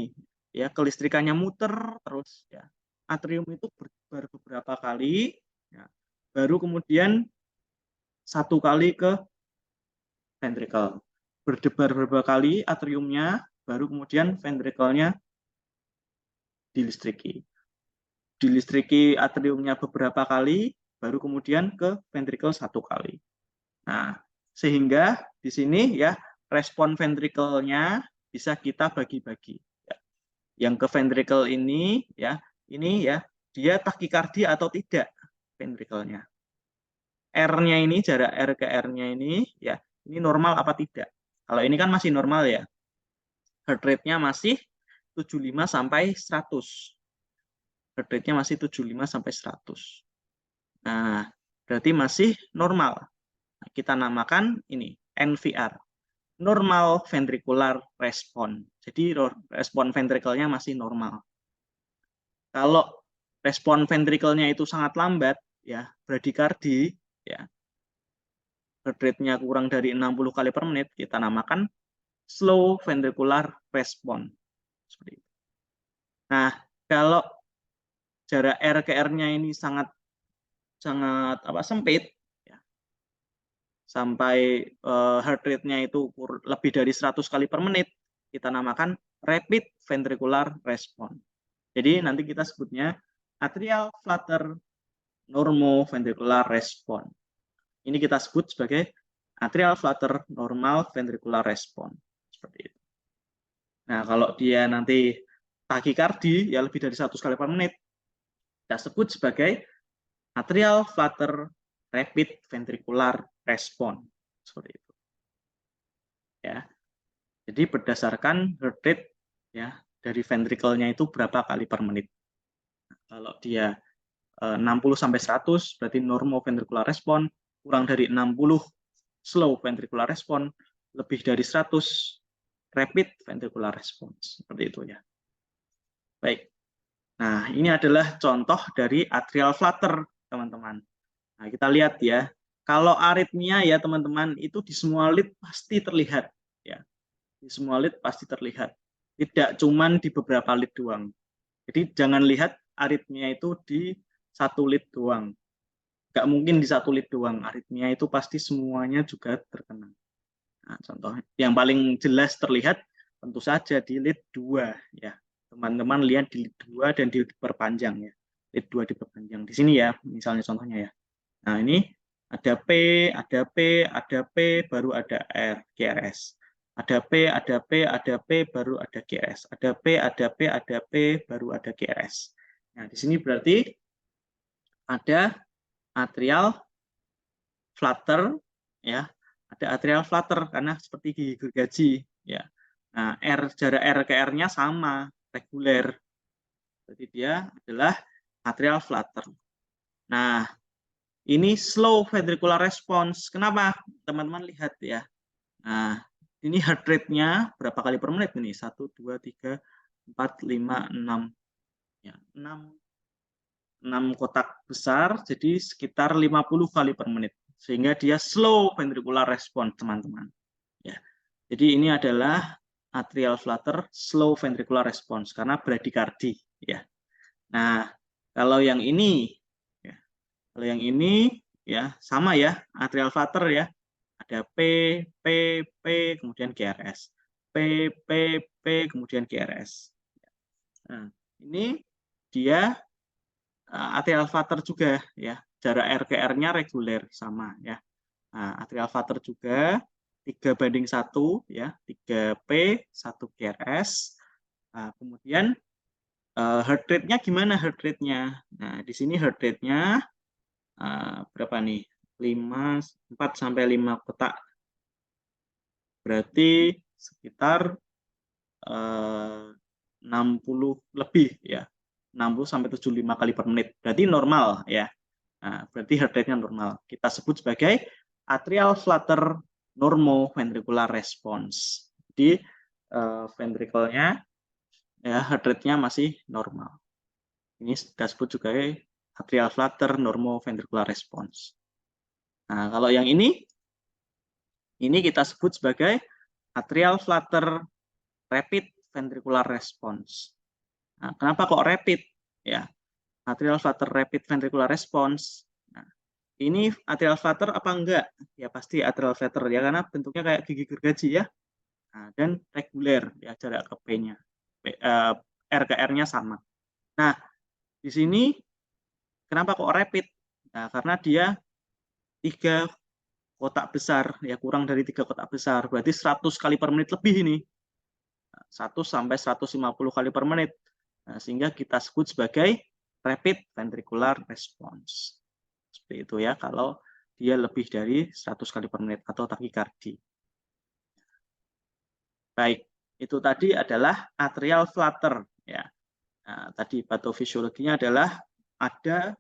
ya kelistrikannya muter terus, ya. Atrium itu berdebar beberapa kali, ya. Baru kemudian satu kali ke ventricle. Berdebar beberapa kali atriumnya, baru kemudian ventricle-nya dilistriki. Dilistriki atriumnya beberapa kali, baru kemudian ke ventricle satu kali. Nah, sehingga di sini ya respon ventricle-nya bisa kita bagi-bagi. Ya. Yang ke ventricle ini ya dia takikardi atau tidak ventricle-nya. R-nya ini, jarak R ke R-nya ini ya ini normal apa tidak. Kalau ini kan masih normal ya. Heart rate-nya masih 75 sampai 100. Heart rate-nya masih 75 sampai 100. Nah, berarti masih normal. Nah, kita namakan ini NVR. Normal ventricular response. Jadi respon ventricle-nya masih normal. Kalau respon ventricle-nya itu sangat lambat, ya bradikardi, ya heart rate-nya kurang dari 60 kali per menit, kita namakan slow ventricular response. Seperti itu. Nah, kalau jarak R ke R-nya ini sangat sempit, ya, sampai heart rate-nya itu lebih dari 100 kali per menit, kita namakan rapid ventricular response. Jadi nanti kita sebutnya atrial flutter normoventricular response. Ini kita sebut sebagai atrial flutter normal ventricular response. Seperti itu. Nah, kalau dia nanti takikardi ya lebih dari 100 kali per menit, kita sebut sebagai atrial flutter rapid ventricular response. Seperti itu. Ya. Jadi berdasarkan heart rate ya dari ventricle-nya itu berapa kali per menit. Kalau dia 60 sampai 100 berarti normoventricular response, kurang dari 60 slow ventricular response, lebih dari 100 rapid ventricular response. Seperti itu ya. Baik. Nah, ini adalah contoh dari atrial flutter, teman-teman. Nah, kita lihat ya. Kalau aritmia ya, teman-teman, itu di semua lead pasti terlihat ya. Di semua lead pasti terlihat. Tidak cuman di beberapa lead doang. Jadi jangan lihat aritmia itu di satu lead doang. Nggak mungkin di satu lead doang. Aritmia itu pasti semuanya juga terkena. Nah, contoh yang paling jelas terlihat tentu saja di lead 2 ya. Teman-teman lihat di lead 2 dan diperpanjang ya. Lead 2 diperpanjang. Di sini ya, misalnya contohnya ya. Nah, ini ada P, ada P, ada P, baru ada R, GRS. Ada P, ada P, ada P, baru ada GRS. Ada P, ada P, ada P, baru ada GRS. Nah, di sini berarti ada atrial flutter ya. Ada atrial flutter karena seperti gigi gergaji ya. Nah, jarak R ke R-nya sama, reguler. Jadi dia adalah atrial flutter. Nah, ini slow ventricular response. Kenapa? Teman-teman lihat ya. Nah, ini heart rate-nya berapa kali per menit ini? 1, 2, 3, 4, 5, 6. Ya, 6 kotak besar, jadi sekitar 50 kali per menit. Sehingga dia slow ventricular response, teman-teman. Ya. Jadi ini adalah atrial flutter slow ventricular response karena bradikardi. Ya. Nah, kalau yang ini, ya, kalau yang ini ya sama ya, atrial flutter ya. Ada P, P, P, kemudian GRS. P, P, P, kemudian GRS. Nah, ini dia atrial flutter juga ya. Jarak R ke R-nya reguler sama ya. Nah, atrial flutter juga 3:1 ya, 3P, 1 GRS. Nah, kemudian heart rate-nya gimana heart rate-nya? Nah, di sini heart rate-nya berapa nih? 4 sampai 5 kotak. Berarti sekitar 60 lebih ya. 60 sampai 75 kali per menit. Berarti normal ya. Nah, berarti heart rate-nya normal. Kita sebut sebagai atrial flutter normoventricular response. Jadi ventrikelnya ya heart rate-nya masih normal. Ini kita sebut juga atrial flutter normoventricular response. Nah, kalau yang ini kita sebut sebagai atrial flutter rapid ventricular response. Nah, kenapa kok rapid? Ya, atrial flutter rapid ventricular response. Nah, ini atrial flutter apa enggak? Ya pasti atrial flutter ya, karena bentuknya kayak gigi gergaji ya. Nah, dan reguler ya jarak ke P-nya. R ke R-nya sama. Nah, di sini kenapa kok rapid? Nah, karena dia 3 kotak besar, ya kurang dari 3 kotak besar. Berarti 100 kali per menit lebih ini. 1 sampai 150 kali per menit. Nah, sehingga kita sebut sebagai rapid ventricular response. Seperti itu ya, kalau dia lebih dari 100 kali per menit atau takikardi. Baik, itu tadi adalah atrial flutter ya. Nah, tadi patofisiologinya adalah ada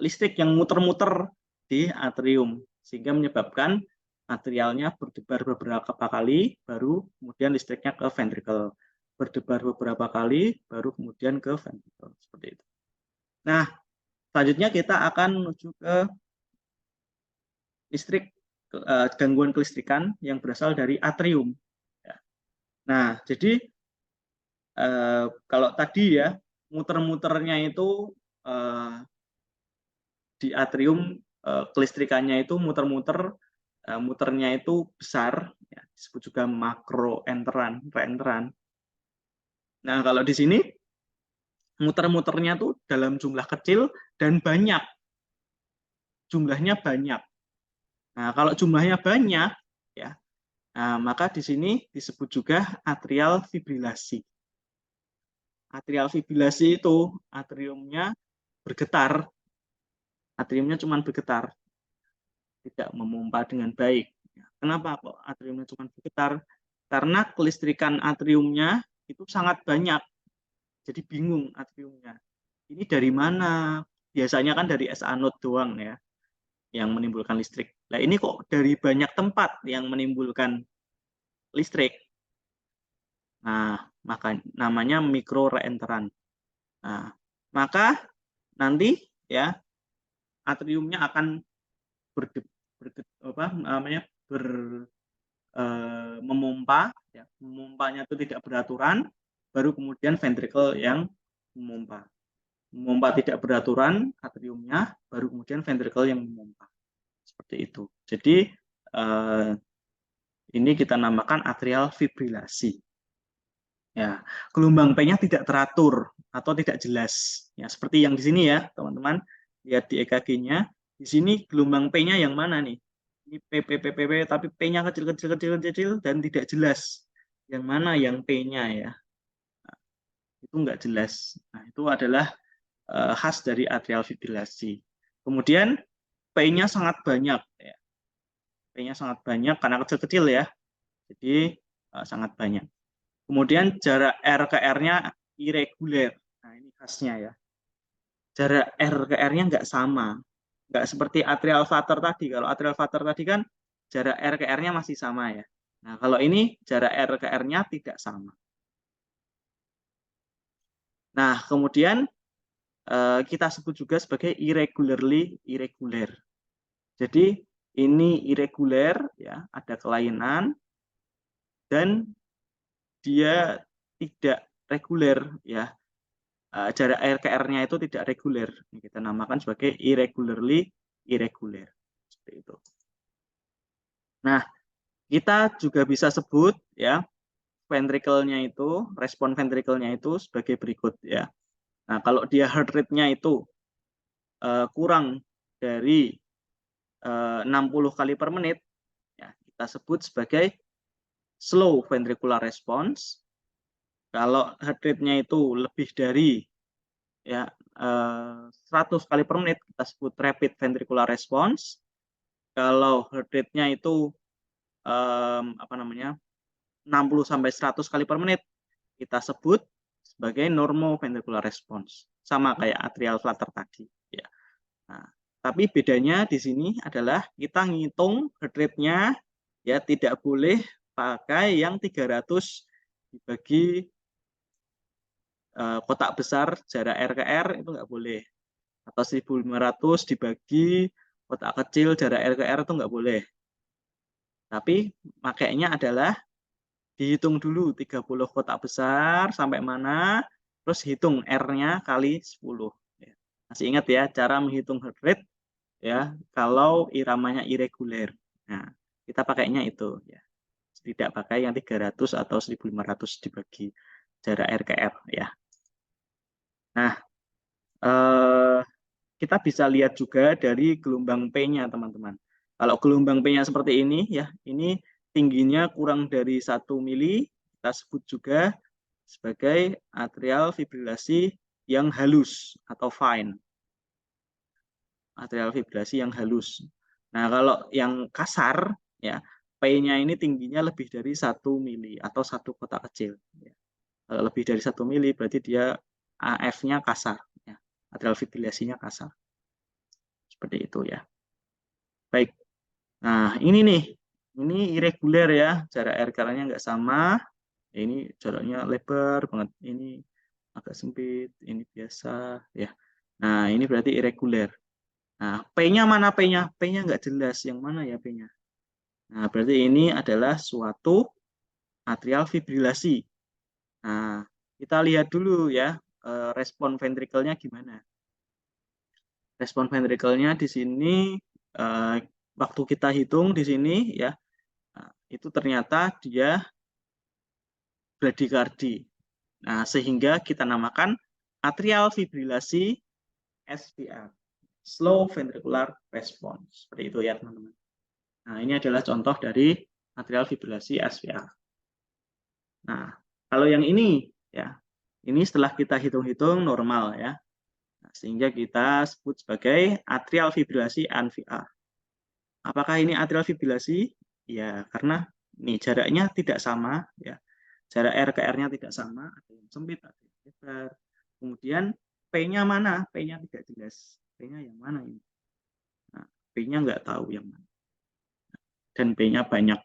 listrik yang muter-muter di atrium sehingga menyebabkan atrialnya berdebar beberapa kali baru kemudian listriknya ke ventricle, berdebar beberapa kali baru kemudian ke ventricle, seperti itu. Nah, selanjutnya kita akan menuju ke listrik, gangguan kelistrikan yang berasal dari atrium. Nah, jadi kalau tadi ya muter-muternya itu di atrium, kelistrikannya itu muter-muter, muternya itu besar, ya, disebut juga makroenteran, reenteran. Nah, kalau di sini muter-muternya tuh dalam jumlah kecil dan banyak, jumlahnya banyak. Nah, kalau jumlahnya banyak, ya, nah, maka di sini disebut juga atrial fibrilasi. Atrial fibrilasi itu atriumnya bergetar, atriumnya cuma bergetar, tidak memompa dengan baik. Kenapa kok atriumnya cuma bergetar? Karena kelistrikan atriumnya itu sangat banyak, jadi bingung atriumnya. Ini dari mana? Biasanya kan dari S anode doang ya, yang menimbulkan listrik. Nah ini kok dari banyak tempat yang menimbulkan listrik. Nah, maka namanya mikroreenteran. Nah, maka nanti ya atriumnya akan memompa, ya, memompanya itu tidak beraturan, baru kemudian ventricle yang memompa. Memompa tidak beraturan atriumnya, baru kemudian ventricle yang memompa. Seperti itu. Jadi ini kita namakan atrial fibrilasi. Ya, gelombang P-nya tidak teratur atau tidak jelas. Ya, seperti yang di sini ya, teman-teman. Lihat di EKG-nya. Di sini gelombang P-nya yang mana nih? Ini P, tapi P-nya kecil dan tidak jelas. Yang mana yang P-nya ya? Nah, itu nggak jelas. Nah, itu adalah khas dari atrial fibrilasi. Kemudian P-nya sangat banyak. Ya. P-nya sangat banyak karena kecil-kecil ya. Jadi sangat banyak. Kemudian jarak R ke R-nya irregular. Nah, ini khasnya ya. Jarak R ke R-nya nggak sama. Nggak seperti atrial flutter tadi. Kalau atrial flutter tadi kan jarak R ke R-nya masih sama ya. Nah, kalau ini jarak R ke R-nya tidak sama. Nah, kemudian kita sebut juga sebagai irregularly irregular. Jadi ini irregular ya, ada kelainan dan dia tidak reguler ya. Jarak R ke R-nya itu tidak reguler. Kita namakan sebagai irregularly irregular. Seperti itu. Nah, kita juga bisa sebut ya ventricle-nya itu, respon ventricle-nya itu sebagai berikut ya. Nah, kalau dia heart rate-nya itu kurang dari 60 kali per menit, ya, kita sebut sebagai slow ventricular response. Kalau heart rate-nya itu lebih dari ya 100 kali per menit, kita sebut rapid ventricular response. Kalau heart rate-nya itu 60 sampai 100 kali per menit, kita sebut sebagai normoventricular response. Sama kayak atrial flutter tadi ya. Nah, Tapi bedanya di sini adalah kita ngitung heart rate-nya ya tidak boleh pakai yang 300 dibagi kotak besar jarak R ke R, itu nggak boleh. Atau 1500 dibagi kotak kecil jarak R ke R, itu nggak boleh. Tapi makainya adalah dihitung dulu 30 kotak besar sampai mana, terus hitung R-nya kali 10. Masih ingat ya cara menghitung heart rate ya kalau iramanya irregular. Nah, kita pakainya itu ya. Tidak pakai yang 300 atau 1500 dibagi jarak R ke R ya. Nah, kita bisa lihat juga dari gelombang P-nya, teman-teman. Kalau gelombang P-nya seperti ini ya, ini tingginya kurang dari 1 mili, kita sebut juga sebagai atrial fibrilasi yang halus atau fine. Atrial fibrilasi yang halus. Nah, kalau yang kasar ya, P-nya ini tingginya lebih dari 1 mili atau 1 kotak kecil. Kalau lebih dari 1 mili berarti dia AF-nya kasar. Ya. Atrial fibrilasinya kasar. Seperti itu ya. Baik. Nah, ini nih. Ini irregular ya. Jarak R nya nggak sama. Ini jaraknya lebar banget. Ini agak sempit. Ini biasa. Ya. Nah, ini berarti irregular. Nah, P-nya mana P-nya? P-nya nggak jelas. Yang mana ya P-nya? Nah, berarti ini adalah suatu atrial fibrilasi. Nah, kita lihat dulu ya. Respon ventrikelnya gimana. Respon ventrikelnya di sini waktu kita hitung di sini ya itu ternyata dia bradikardi. Nah, sehingga kita namakan atrial fibrilasi SVR, slow ventricular response. Seperti itu ya, teman-teman. Nah, ini adalah contoh dari atrial fibrilasi SVR. Nah, kalau yang ini ya, ini setelah kita hitung-hitung normal ya. Nah, sehingga kita sebut sebagai atrial fibrilasi NVR. Apakah ini atrial fibrilasi? Ya, karena nih jaraknya tidak sama ya. Jarak R ke R-nya tidak sama, ada yang sempit, ada yang lebar. Kemudian P-nya mana? P-nya tidak jelas. P-nya yang mana ini? Nah, P-nya nggak tahu yang mana. Dan P-nya banyak.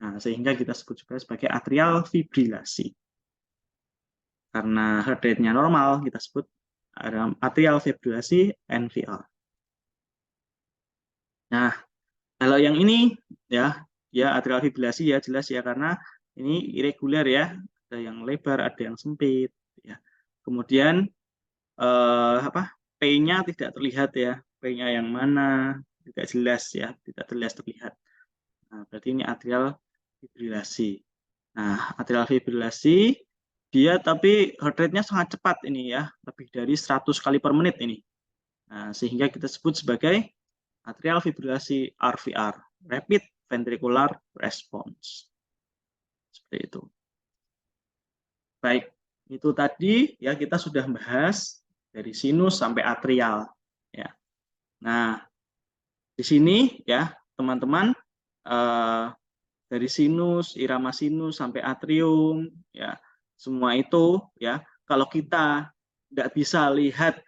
Nah, sehingga kita sebut juga sebagai atrial fibrilasi. Karena heart rate-nya normal, kita sebut atrial fibrilasi NVR. Nah, kalau yang ini ya atrial fibrilasi ya jelas ya karena ini irregular ya, ada yang lebar, ada yang sempit ya. Kemudian P-nya tidak terlihat ya, P-nya yang mana tidak jelas ya, tidak jelas terlihat. Nah, berarti ini atrial fibrilasi. Nah, atrial fibrilasi dia tapi heart rate-nya sangat cepat ini ya, lebih dari 100 kali per menit ini. Nah, sehingga kita sebut sebagai atrial fibrilasi RVR, rapid ventricular response. Seperti itu. Baik, itu tadi ya kita sudah bahas dari sinus sampai atrial ya. Nah, di sini ya, teman-teman dari sinus, irama sinus sampai atrium ya, semua itu ya, kalau kita nggak bisa lihat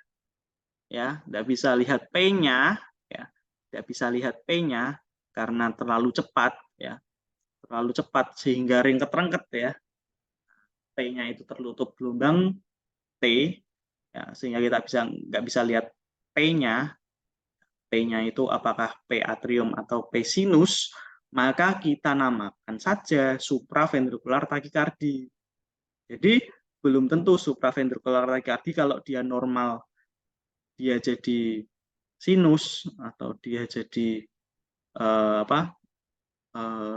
ya, nggak bisa lihat P-nya ya, nggak bisa lihat P-nya karena terlalu cepat ya, terlalu cepat sehingga ringket-rengket ya, T-nya itu tertutup gelombang T ya, sehingga kita nggak bisa lihat P-nya, P-nya itu apakah P atrium atau P sinus, maka kita namakan saja supraventricular tachycardia. Jadi belum tentu supraventricular tachycardia kalau dia normal dia jadi sinus atau dia jadi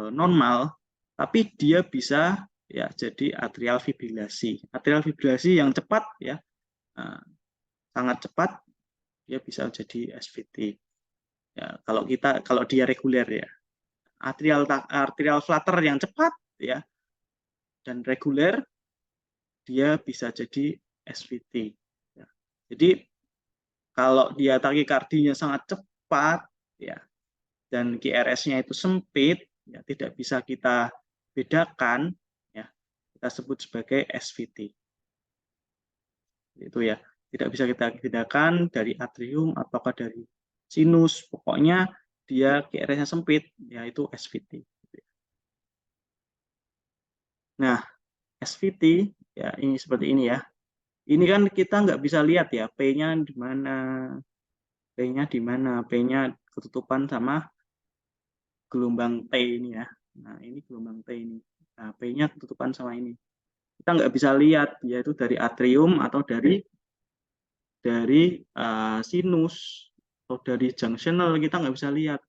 normal, tapi dia bisa ya jadi atrial fibrilasi. Atrial fibrilasi yang cepat ya, sangat cepat dia bisa jadi SVT. Ya, kalau dia reguler ya, atrial flutter yang cepat ya dan reguler dia bisa jadi SVT. Ya. Jadi kalau dia takikardinya sangat cepat ya dan QRS-nya itu sempit, ya tidak bisa kita bedakan ya, kita sebut sebagai SVT. Itu ya, tidak bisa kita bedakan dari atrium apakah dari sinus, pokoknya dia QRS-nya sempit, yaitu SVT. Nah, SVT ya ini seperti ini ya. Ini kan kita nggak bisa lihat ya, P-nya di mana, P-nya di mana, P-nya ketutupan sama gelombang T ini ya. Nah, ini gelombang T ini. Nah, P-nya ketutupan sama ini. Kita nggak bisa lihat, yaitu dari atrium atau dari sinus atau dari junctional, kita nggak bisa lihat.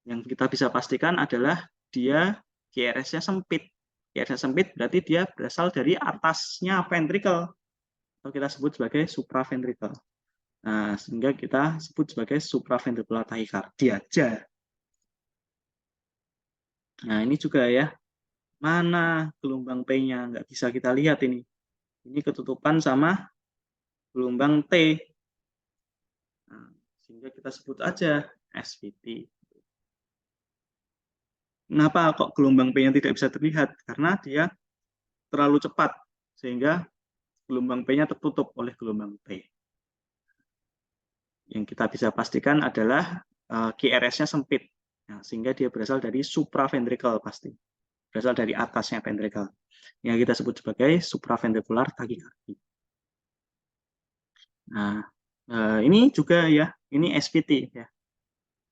Yang kita bisa pastikan adalah dia QRS-nya sempit. QRS-nya sempit berarti dia berasal dari atasnya ventricle, atau kita sebut sebagai supraventricle. Nah, sehingga kita sebut sebagai supraventricular tachycardia aja. Nah, ini juga ya, mana gelombang P-nya? Nggak bisa kita lihat ini. Ini ketutupan sama gelombang T. Nah, sehingga kita sebut aja SVT. Kenapa kok gelombang P-nya tidak bisa terlihat? Karena dia terlalu cepat, sehingga gelombang P-nya tertutup oleh gelombang T. Yang kita bisa pastikan adalah QRS-nya sempit, nah, sehingga dia berasal dari supraventricle pasti, berasal dari atasnya ventricle, yang kita sebut sebagai supraventricular tachycardia. Nah, ini juga ya, ini SVT ya,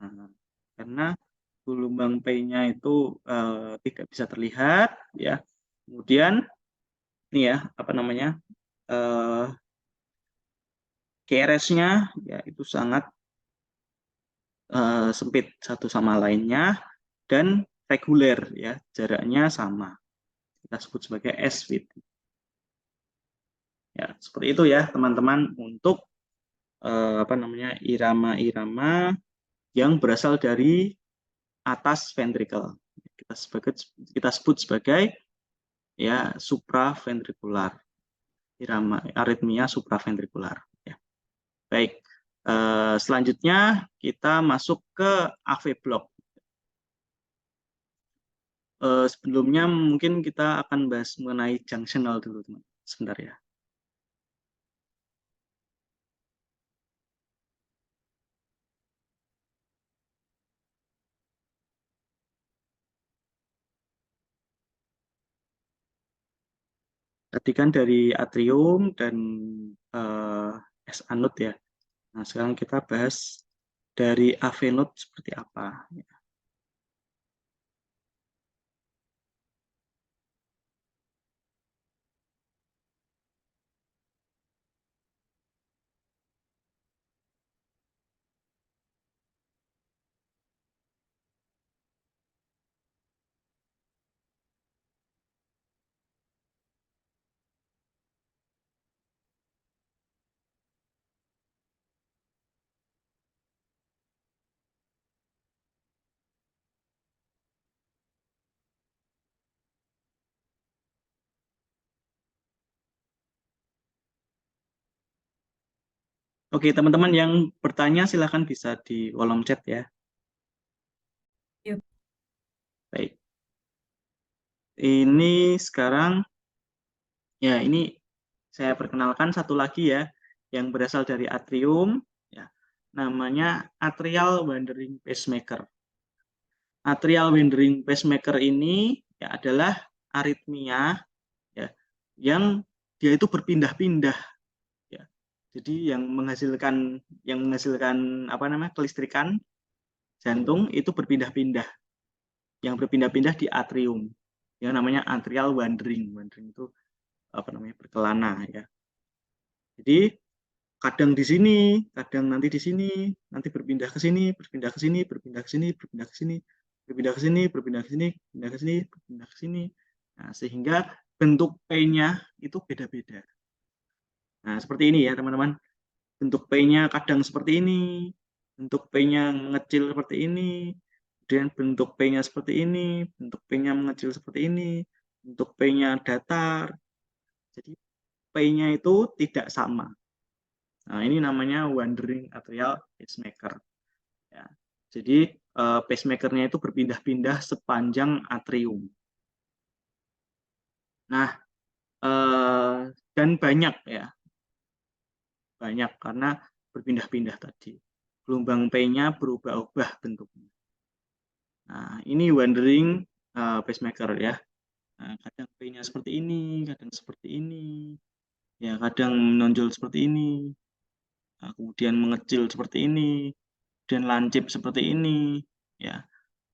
nah, karena gelombang P-nya itu tidak bisa terlihat ya. Kemudian ini ya, apa namanya, QRS-nya ya itu sangat sempit satu sama lainnya dan reguler ya, jaraknya sama, kita sebut sebagai SVT ya. Seperti itu ya teman-teman untuk apa namanya, irama-irama yang berasal dari atas ventricle, kita sebut sebagai ya supraventrikular, irama aritmia supraventrikular ya. Baik, selanjutnya kita masuk ke AV block. Sebelumnya mungkin kita akan bahas mengenai junctional dulu, teman. Sebentar ya. Tadi kan dari atrium dan S anode ya. Nah, sekarang kita bahas dari AV node seperti apa. Oke, teman-teman yang bertanya silahkan bisa di kolom chat ya. Yuk. Baik. Ini sekarang ya, ini saya perkenalkan satu lagi ya, yang berasal dari atrium ya. Namanya atrial wandering pacemaker. Atrial wandering pacemaker ini ya adalah aritmia ya, yang dia itu berpindah-pindah ya. Jadi yang menghasilkan apa namanya, kelistrikan jantung itu berpindah-pindah. Yang berpindah-pindah di atrium. Yang namanya atrial wandering. Wandering itu apa namanya, berkelana ya. Jadi kadang di sini, kadang nanti di sini, nanti berpindah ke sini, berpindah ke sini, berpindah ke sini, berpindah ke sini, berpindah ke sini, berpindah ke sini, berpindah ke sini, berpindah ke sini. Nah, sehingga bentuk P-nya itu beda-beda. Nah, seperti ini ya, teman-teman. Bentuk P-nya kadang seperti ini, bentuk P-nya mengecil seperti ini, kemudian bentuk P-nya seperti ini, bentuk P-nya mengecil seperti ini, bentuk P-nya datar. Jadi P-nya itu tidak sama. Nah, ini namanya wandering atrial pacemaker. Ya. Jadi pacemakernya itu berpindah-pindah sepanjang atrium. Nah, dan banyak ya, banyak karena berpindah-pindah tadi. Gelombang P-nya berubah-ubah bentuknya. Nah, ini wandering pacemaker ya. Nah, kadang P-nya seperti ini, kadang seperti ini. Ya, kadang menonjol seperti ini. Nah, kemudian mengecil seperti ini, dan lancip seperti ini. Ya.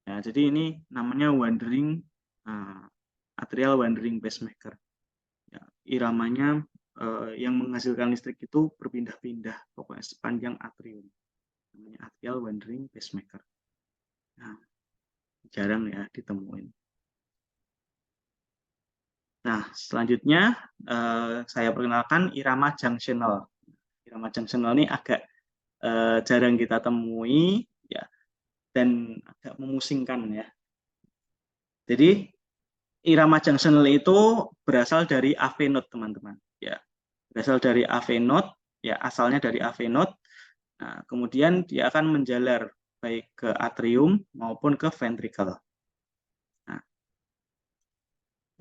Nah, jadi ini namanya wandering atrial wandering pacemaker. Ya, iramanya yang menghasilkan listrik itu berpindah-pindah pokoknya sepanjang atrium. Namanya atrial wandering pacemaker. Nah, jarang ya ditemuin. Nah, selanjutnya saya perkenalkan irama junctional. Irama junctional ini agak jarang kita temui ya, dan agak memusingkan ya. Jadi irama junctional itu berasal dari AV node, teman-teman. Ya, berasal dari AV node, ya asalnya dari AV node. Nah, kemudian dia akan menjalar baik ke atrium maupun ke ventricle. Nah,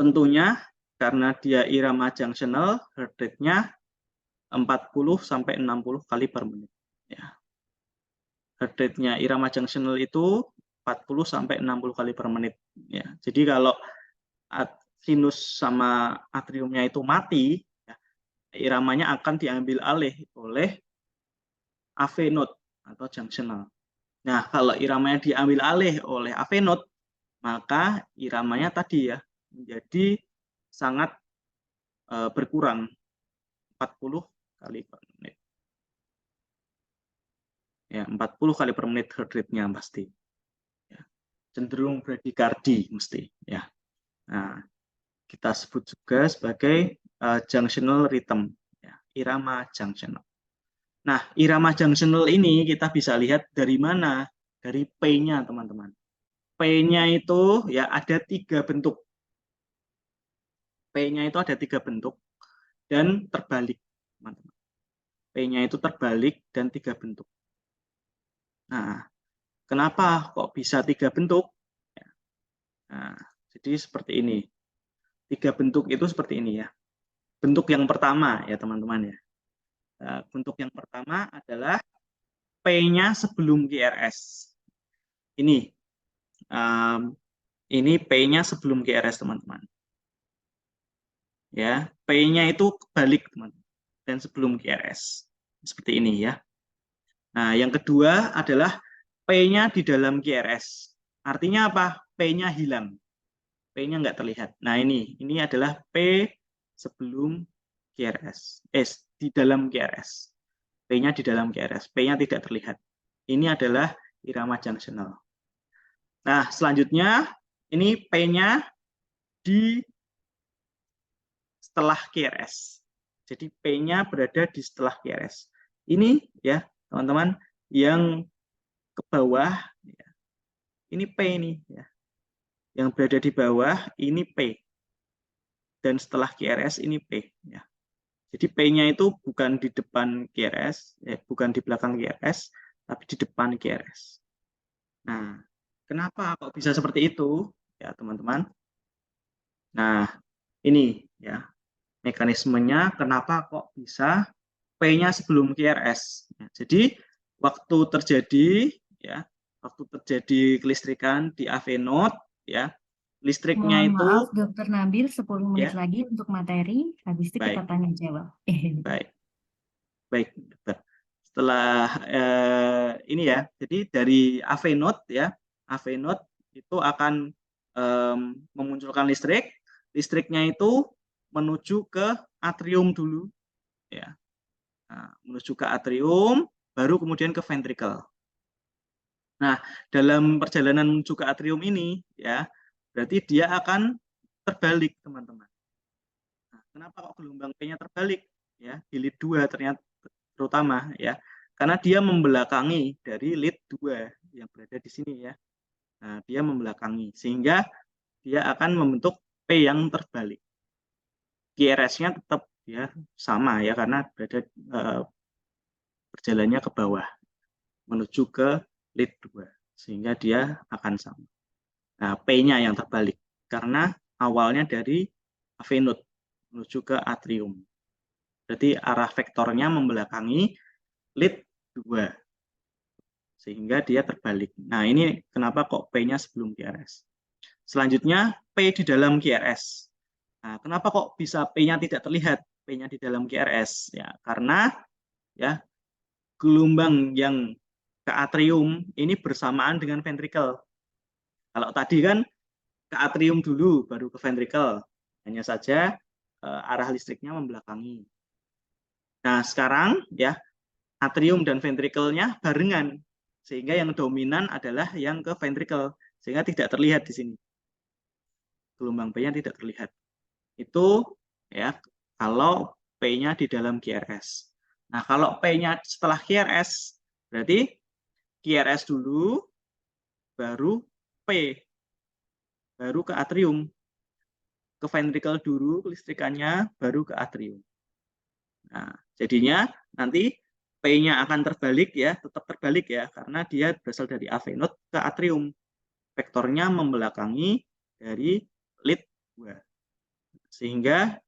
tentunya karena dia irama junctional, heart rate-nya 40 sampai 60 kali per menit. Ya. Heart rate-nya irama junctional itu 40 sampai 60 kali per menit. Ya. Jadi kalau sinus sama atriumnya itu mati, ya, iramanya akan diambil alih oleh AV node atau junctional. Nah, kalau iramanya diambil alih oleh AV node, maka iramanya tadi ya menjadi sangat berkurang 40 kali per menit. Ya, 40 kali per menit heart rate-nya pasti. Ya, cenderung bradikardi mesti ya. Nah, kita sebut juga sebagai junctional rhythm, ya, irama junctional. Nah, irama junctional ini kita bisa lihat dari mana? Dari P-nya, teman-teman. P-nya itu ya ada 3 bentuk. P-nya itu ada 3 bentuk dan terbalik, teman-teman. P-nya itu terbalik dan 3 bentuk. Nah, kenapa kok bisa 3 bentuk? Nah, jadi seperti ini. 3 bentuk itu seperti ini ya. Bentuk yang pertama ya, teman-teman ya. Bentuk yang pertama adalah P-nya sebelum QRS. Ini P-nya sebelum QRS, teman-teman. Ya, P-nya itu kebalik, teman-teman, dan sebelum QRS. Seperti ini ya. Nah, yang kedua adalah P-nya di dalam QRS. Artinya apa? P-nya hilang. P-nya nggak terlihat. Nah, ini adalah P sebelum QRS. Di dalam QRS. P-nya di dalam QRS. P-nya tidak terlihat. Ini adalah irama junctional. Nah, selanjutnya ini P-nya di setelah QRS. Jadi P-nya berada di setelah QRS. Ini ya, teman-teman, yang ke bawah ya. Ini P ini ya. Yang berada di bawah ini P. Dan setelah QRS ini P ya. Jadi P-nya itu bukan di depan QRS, bukan di belakang QRS, tapi di depan QRS. Nah, kenapa kok bisa seperti itu? Ya, teman-teman. Nah, ini ya mekanismenya kenapa kok bisa P-nya sebelum QRS. Ya, jadi waktu terjadi kelistrikan di AV node ya, listriknya Mohon itu maaf, Dokter Nabil, 10 menit ya. lagi untuk materi. Habis itu kita Baik. tanya jawab. Baik, dokter. Setelah ini ya, jadi dari AV node ya, AV node itu akan memunculkan listrik. Listriknya itu menuju ke atrium dulu ya. Nah, menuju ke atrium, baru kemudian ke ventricle. Nah, dalam perjalanan menuju ke atrium ini ya, berarti dia akan terbalik, teman-teman. Nah, kenapa kok gelombang P-nya terbalik? Ya, di lead 2 ternyata terutama ya. Karena dia membelakangi dari lead 2 yang berada di sini ya. Nah, dia membelakangi sehingga dia akan membentuk P yang terbalik. QRS-nya tetap ya sama ya karena berada berjalannya ke bawah menuju ke lead 2 sehingga dia akan sama. Nah, P-nya yang terbalik karena awalnya dari AV node menuju ke atrium. Berarti arah vektornya membelakangi lead 2. Sehingga dia terbalik. Nah, ini kenapa kok P-nya sebelum QRS. Selanjutnya, P di dalam QRS. Nah, kenapa kok bisa P-nya tidak terlihat? P-nya di dalam QRS. Ya, karena ya gelombang yang ke atrium ini bersamaan dengan ventricle. Kalau tadi kan ke atrium dulu, baru ke ventricle. Hanya saja arah listriknya membelakangi. Nah, sekarang ya atrium dan ventricle-nya barengan. Sehingga yang dominan adalah yang ke ventricle. Sehingga tidak terlihat di sini. Gelombang P-nya tidak terlihat. Itu ya kalau P-nya di dalam QRS. Nah, kalau P-nya setelah QRS, berarti QRS dulu, baru P, baru ke atrium. Ke ventricle dulu kelistrikannya, baru ke atrium. Nah, jadinya nanti P-nya akan terbalik ya, tetap terbalik ya, karena dia berasal dari AV node ke atrium. Vektornya membelakangi dari lead 2. Sehingga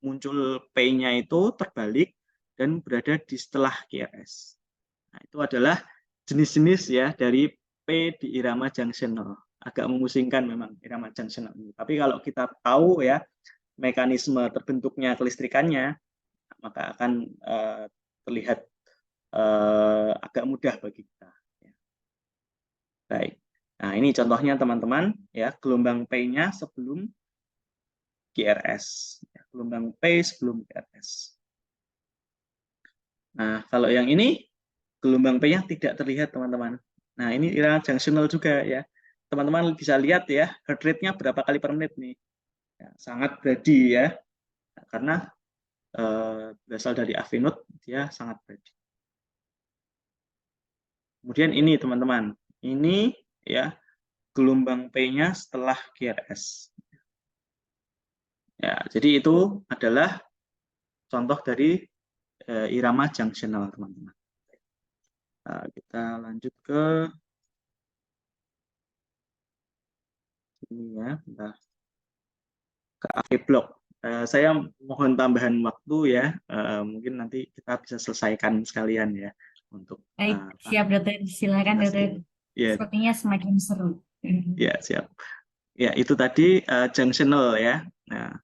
muncul P-nya itu terbalik dan berada di setelah QRS. Nah, itu adalah jenis-jenis ya dari P di irama junctional. Agak memusingkan memang irama junctional ini. Tapi kalau kita tahu ya mekanisme terbentuknya kelistrikannya, maka akan terlihat agak mudah bagi kita. Baik. Nah, ini contohnya teman-teman ya, gelombang P-nya sebelum QRS. Gelombang P sebelum QRS. Nah, kalau yang ini gelombang P-nya tidak terlihat, teman-teman. Nah, ini irama junctional juga ya. Teman-teman bisa lihat ya, heart rate-nya berapa kali per menit nih. Ya, sangat brady ya. Karena berasal dari AV node, dia sangat brady. Kemudian ini, teman-teman. Ini ya gelombang P-nya setelah QRS. Ya, jadi itu adalah contoh dari irama junctional, teman-teman. Nah, kita lanjut ke ini ya, ke AV block. Saya mohon tambahan waktu ya, mungkin nanti kita bisa selesaikan sekalian ya untuk Baik, siap dokter. Silakan dokter. ya, Sepertinya semakin seru. ya siap. Ya, itu tadi junctional ya. Nah,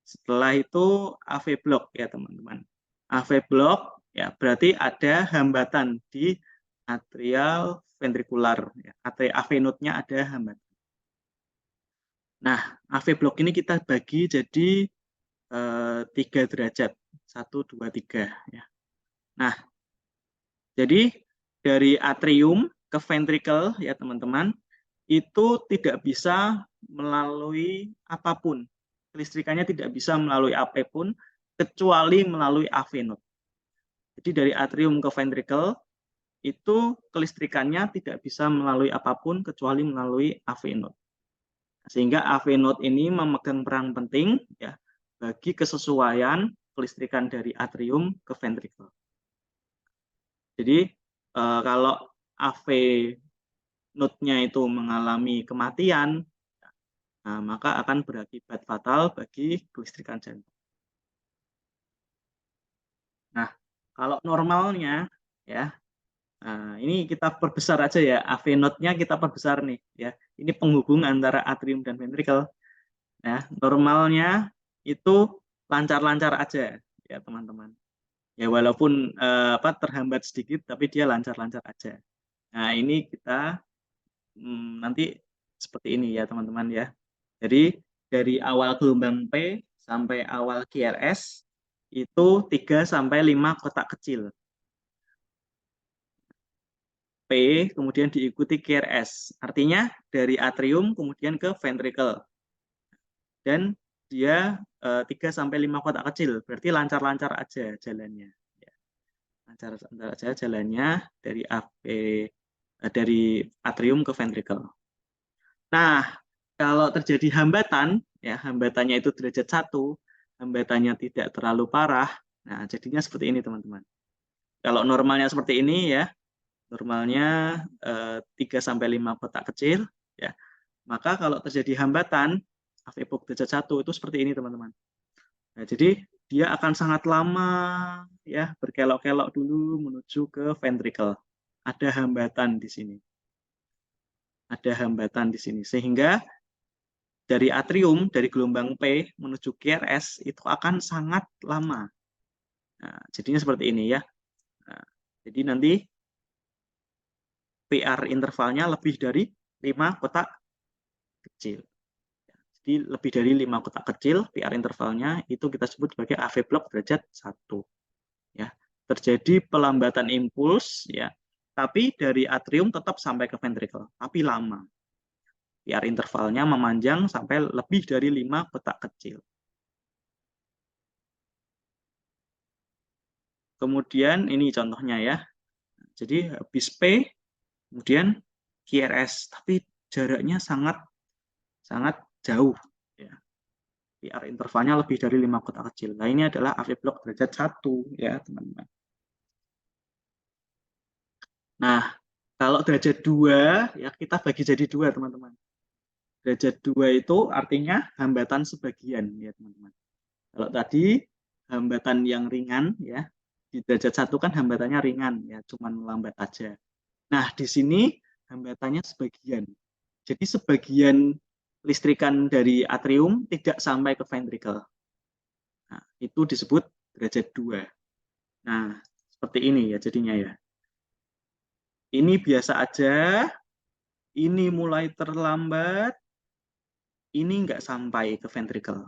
setelah itu AV block ya teman-teman. AV block ya berarti ada hambatan di atrial ventrikular. Ya. AV node-nya ada hambatan. Nah, AV block ini kita bagi jadi 3 derajat. 1, 2, 3. Ya. Nah, jadi dari atrium ke ventricle ya teman-teman, itu tidak bisa melalui apapun. Kelistrikannya tidak bisa melalui apapun, kecuali melalui AV node. Jadi dari atrium ke ventricle, itu kelistrikannya tidak bisa melalui apapun, kecuali melalui AV node. Sehingga AV node ini memegang peran penting ya bagi kesesuaian kelistrikan dari atrium ke ventricle. Jadi kalau AV node-nya itu mengalami kematian, nah, maka akan berakibat fatal bagi kelistrikan jantung. Nah, kalau normalnya ya, nah, ini kita perbesar aja ya, AV node-nya kita perbesar nih ya. Ini penghubung antara atrium dan ventricle. Ya, normalnya itu lancar-lancar aja ya teman-teman. Ya walaupun terhambat sedikit, tapi dia lancar-lancar aja. Nah ini kita nanti seperti ini ya teman-teman ya. Jadi dari awal gelombang P sampai awal QRS itu 3 sampai 5 kotak kecil. P kemudian diikuti QRS. Artinya dari atrium kemudian ke ventricle. Dan dia 3 sampai 5 kotak kecil, berarti lancar-lancar aja jalannya. Lancar-lancar aja jalannya dari dari atrium ke ventricle. Nah, kalau terjadi hambatan, ya hambatannya itu derajat 1, hambatannya tidak terlalu parah, nah jadinya seperti ini teman-teman. Kalau normalnya seperti ini ya, normalnya 3 sampai 5 kotak kecil, ya. Maka kalau terjadi hambatan, AV block derajat 1 itu seperti ini teman-teman. Nah, jadi dia akan sangat lama ya berkelok-kelok dulu menuju ke ventricle. Ada hambatan di sini. Ada hambatan di sini sehingga dari atrium, dari gelombang P menuju QRS itu akan sangat lama. Nah, jadinya seperti ini ya. Nah, jadi nanti PR intervalnya lebih dari 5 kotak kecil. Jadi lebih dari 5 kotak kecil, PR intervalnya itu kita sebut sebagai AV block derajat 1. Ya. Terjadi pelambatan impuls ya, tapi dari atrium tetap sampai ke ventricle, tapi lama. PR intervalnya memanjang sampai lebih dari 5 kotak kecil. Kemudian ini contohnya ya. Jadi habis P, kemudian QRS, tapi jaraknya sangat jauh. Ya. PR intervalnya lebih dari 5 kotak kecil. Nah ini adalah AV block derajat 1 ya teman-teman. Nah kalau derajat 2 ya kita bagi jadi 2 teman-teman. Derajat 2 itu artinya hambatan sebagian ya teman-teman. Kalau tadi hambatan yang ringan ya, di derajat 1 kan hambatannya ringan ya, cuman melambat aja. Nah, di sini hambatannya sebagian. Jadi sebagian listrikan dari atrium tidak sampai ke ventricle. Nah, itu disebut derajat 2. Nah, seperti ini ya jadinya ya. Ini biasa aja, ini mulai terlambat, ini nggak sampai ke ventricle.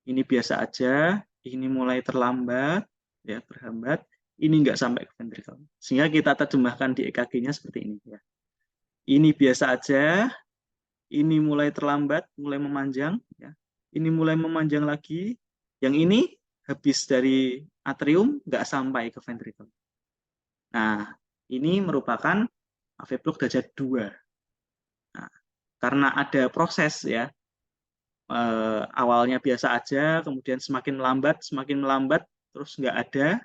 Ini biasa aja, ini mulai terlambat, ya berhambat, ini nggak sampai ke ventricle. Sehingga kita terjemahkan di EKG-nya seperti ini. Ya. Ini biasa aja, ini mulai terlambat, mulai memanjang, ya. Ini mulai memanjang lagi, yang ini habis dari atrium nggak sampai ke ventricle. Nah, ini merupakan AV block derajat 2. Nah, karena ada proses ya, awalnya biasa aja, kemudian semakin melambat, terus nggak ada.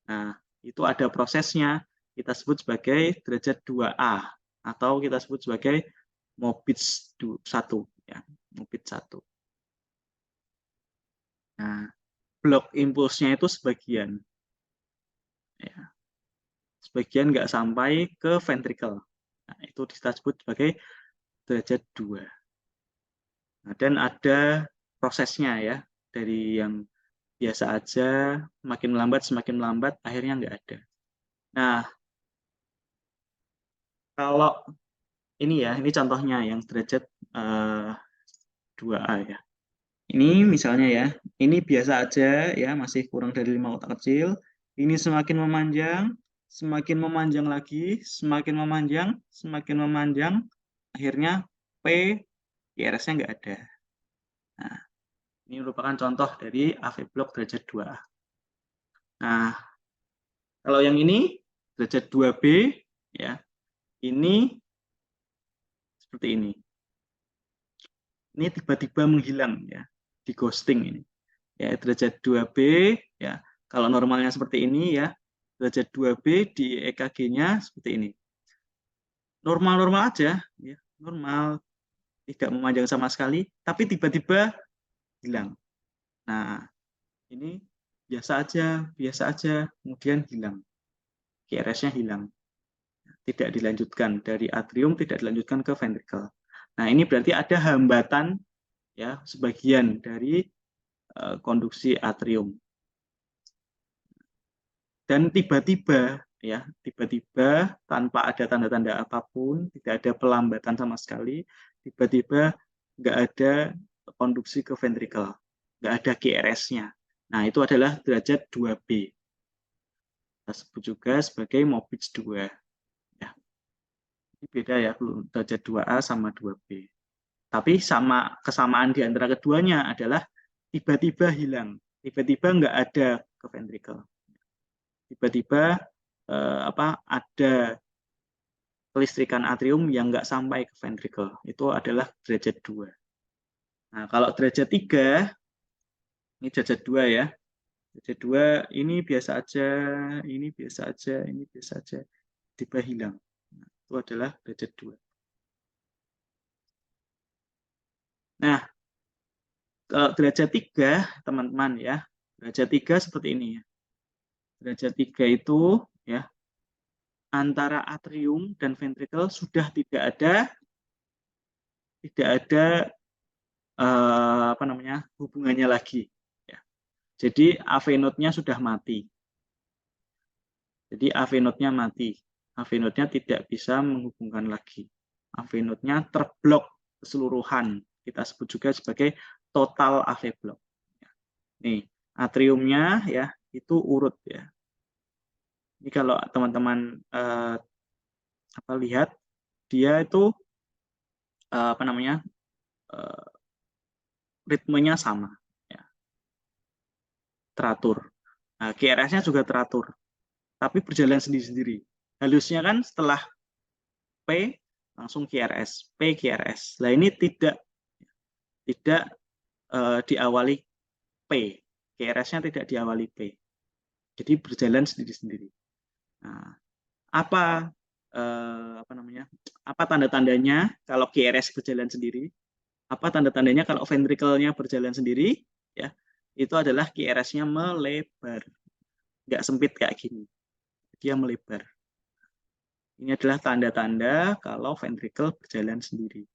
Nah, itu ada prosesnya. Kita sebut sebagai derajat 2A atau kita sebut sebagai Mobitz 1. Ya, Mobitz 1. Nah, blok impulsnya itu sebagian. Ya, sebagian nggak sampai ke ventricle. Nah, itu kita sebut sebagai derajat 2. Nah, dan ada prosesnya ya, dari yang biasa aja, semakin melambat, akhirnya nggak ada. Nah, kalau ini ya, ini contohnya yang derajat 2A ya. Ini misalnya ya, ini biasa aja ya, masih kurang dari 5 kotak kecil. Ini semakin memanjang lagi, semakin memanjang, akhirnya P, IRS-nya nggak ada. Nah, ini merupakan contoh dari AV block derajat 2A. Nah, kalau yang ini derajat 2B ya, ini seperti ini. Ini tiba-tiba menghilang ya, di ghosting ini. Ya, derajat 2B ya. Kalau normalnya seperti ini ya, derajat 2B di EKG-nya seperti ini. Normal-normal aja ya, normal, tidak memanjang sama sekali, tapi tiba-tiba hilang. Nah, ini biasa aja, kemudian hilang. QRS-nya hilang. Tidak dilanjutkan dari atrium, tidak dilanjutkan ke ventricle. Nah, ini berarti ada hambatan ya sebagian dari konduksi atrium. Dan tiba-tiba ya, tiba-tiba tanpa ada tanda-tanda apapun, tidak ada pelambatan sama sekali, tiba-tiba nggak ada konduksi ke ventricle, nggak ada GRS-nya. Nah, itu adalah derajat 2B. Kita sebut juga sebagai Mobitz 2. Ya. Ini beda ya, derajat 2A sama 2B. Tapi kesamaan di antara keduanya adalah tiba-tiba hilang, tiba-tiba nggak ada ke ventricle. Tiba-tiba ada kelistrikan atrium yang nggak sampai ke ventricle. Itu adalah derajat 2. Nah, kalau derajat 3, ini derajat 2 ya. Derajat 2 ini biasa aja, ini biasa aja, ini biasa aja. Tiba hilang. Nah, itu adalah derajat 2. Nah, kalau derajat 3, teman-teman ya, Derajat 3 seperti ini ya. Derajat 3 itu ya antara atrium dan ventricle sudah tidak ada hubungannya lagi ya. Jadi AV node-nya sudah mati. Jadi AV node-nya mati. AV node-nya tidak bisa menghubungkan lagi. AV node-nya terblok keseluruhan. Kita sebut juga sebagai total AV block. Nih, atriumnya ya itu urut ya. Ini kalau teman-teman lihat dia itu ritmenya sama ya, teratur. Nah, QRS-nya juga teratur, tapi berjalan sendiri-sendiri. Halusnya kan setelah P langsung QRS, P QRS. Nah, ini tidak diawali P. QRS-nya tidak diawali P. Jadi berjalan sendiri-sendiri. Nah, apa tanda-tandanya kalau QRS berjalan sendiri? Apa tanda-tandanya kalau ventricle-nya berjalan sendiri? Ya, itu adalah QRS-nya melebar, nggak sempit kayak gini, dia melebar. Ini adalah tanda-tanda kalau ventricle berjalan sendiri.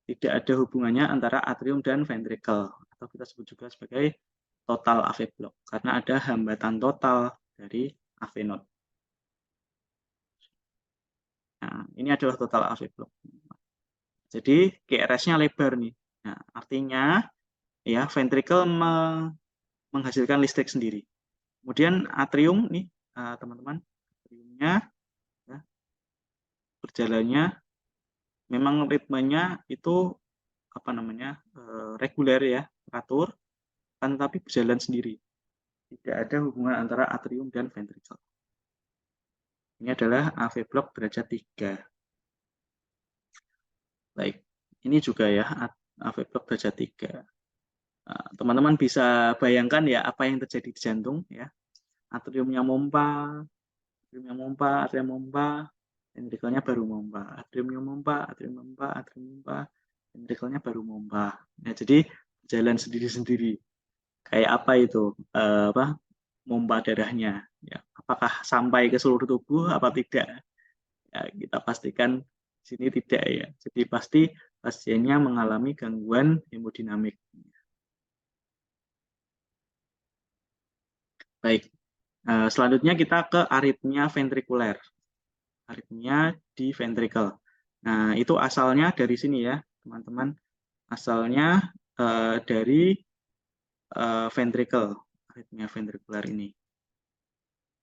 Tidak ada hubungannya antara atrium dan ventricle, atau kita sebut juga sebagai total AV block, karena ada hambatan total dari AV node. Nah, ini adalah total AV block. Jadi QRS-nya lebar nih. Nah, artinya ya ventricle menghasilkan listrik sendiri. Kemudian atrium nih teman-teman, atriumnya ya, berjalannya memang ritmenya itu reguler ya, teratur, kan tapi berjalan sendiri. Tidak ada hubungan antara atrium dan ventricle. Ini adalah AV block derajat 3. Baik, ini juga ya AV block derajat 3. Teman-teman bisa bayangkan ya apa yang terjadi di jantung ya. Atriumnya mompa, ventricle-nya baru mompa, atrium mompa, ventricle-nya baru mompa. Nah, jadi jalan sendiri-sendiri. Kayak apa itu? Mompa darahnya. Ya, apakah sampai ke seluruh tubuh apa tidak? Ya, kita pastikan di sini tidak ya. Jadi pasti pasiennya mengalami gangguan hemodinamik. Baik, selanjutnya kita ke aritmia ventrikuler. Aritmia di ventricle. Nah, itu asalnya dari sini ya, teman-teman. Asalnya dari ventricle, aritmia ventrikuler ini.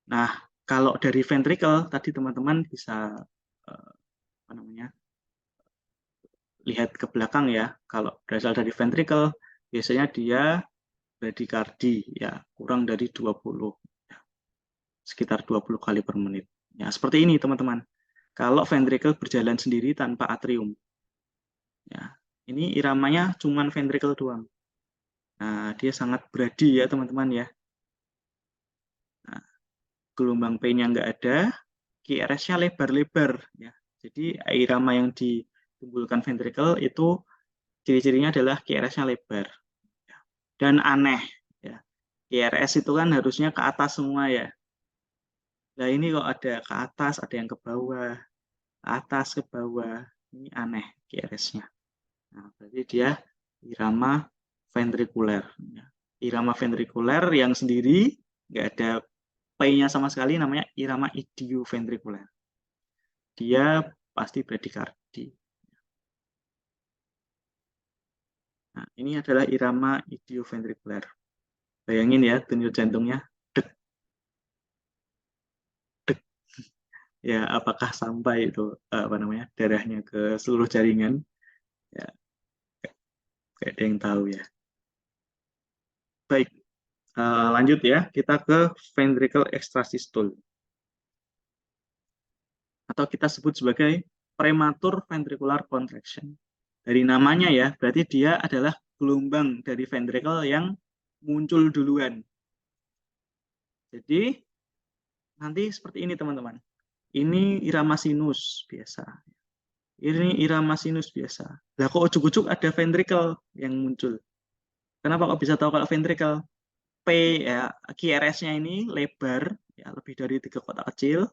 Nah, kalau dari ventricle tadi teman-teman bisa lihat ke belakang ya. Kalau berasal dari ventricle, biasanya dia bradikardi ya, kurang dari 20, ya, sekitar 20 kali per menit. Ya, seperti ini teman-teman. Kalau ventricle berjalan sendiri tanpa atrium. Ya, ini iramanya cuma ventricle doang. Nah, dia sangat bradi ya teman-teman ya. Nah, gelombang P-nya nggak ada, QRS-nya lebar-lebar ya. Jadi irama yang ditimbulkan ventricle itu ciri-cirinya adalah QRS-nya lebar. Dan aneh ya. QRS itu kan harusnya ke atas semua ya. Nah, ini kok ada ke atas, ada yang ke bawah, ke atas, ke bawah. Ini aneh QRS-nya. Nah, berarti dia irama ventrikuler. Irama ventrikuler yang sendiri, nggak ada P-nya sama sekali, namanya irama idioventrikuler. Dia pasti bradikardi. Nah, ini adalah irama idioventrikuler. Bayangin ya, denyut jantungnya. Dek, dek. Ya, apakah sampai itu darahnya ke seluruh jaringan? Ya, kayak ada yang tahu ya. Baik, lanjut ya, kita ke ventricle extrasystole. Atau kita sebut sebagai prematur ventricular contraction. Dari namanya ya, berarti dia adalah gelombang dari ventricle yang muncul duluan. Jadi, nanti seperti ini teman-teman. Ini irama sinus biasa. Ini irama sinus biasa. Lah kok ujuk-ujuk ada ventricle yang muncul. Kenapa kok bisa tahu kalau ventricle? P ya, QRS-nya ini lebar, ya lebih dari 3 kotak kecil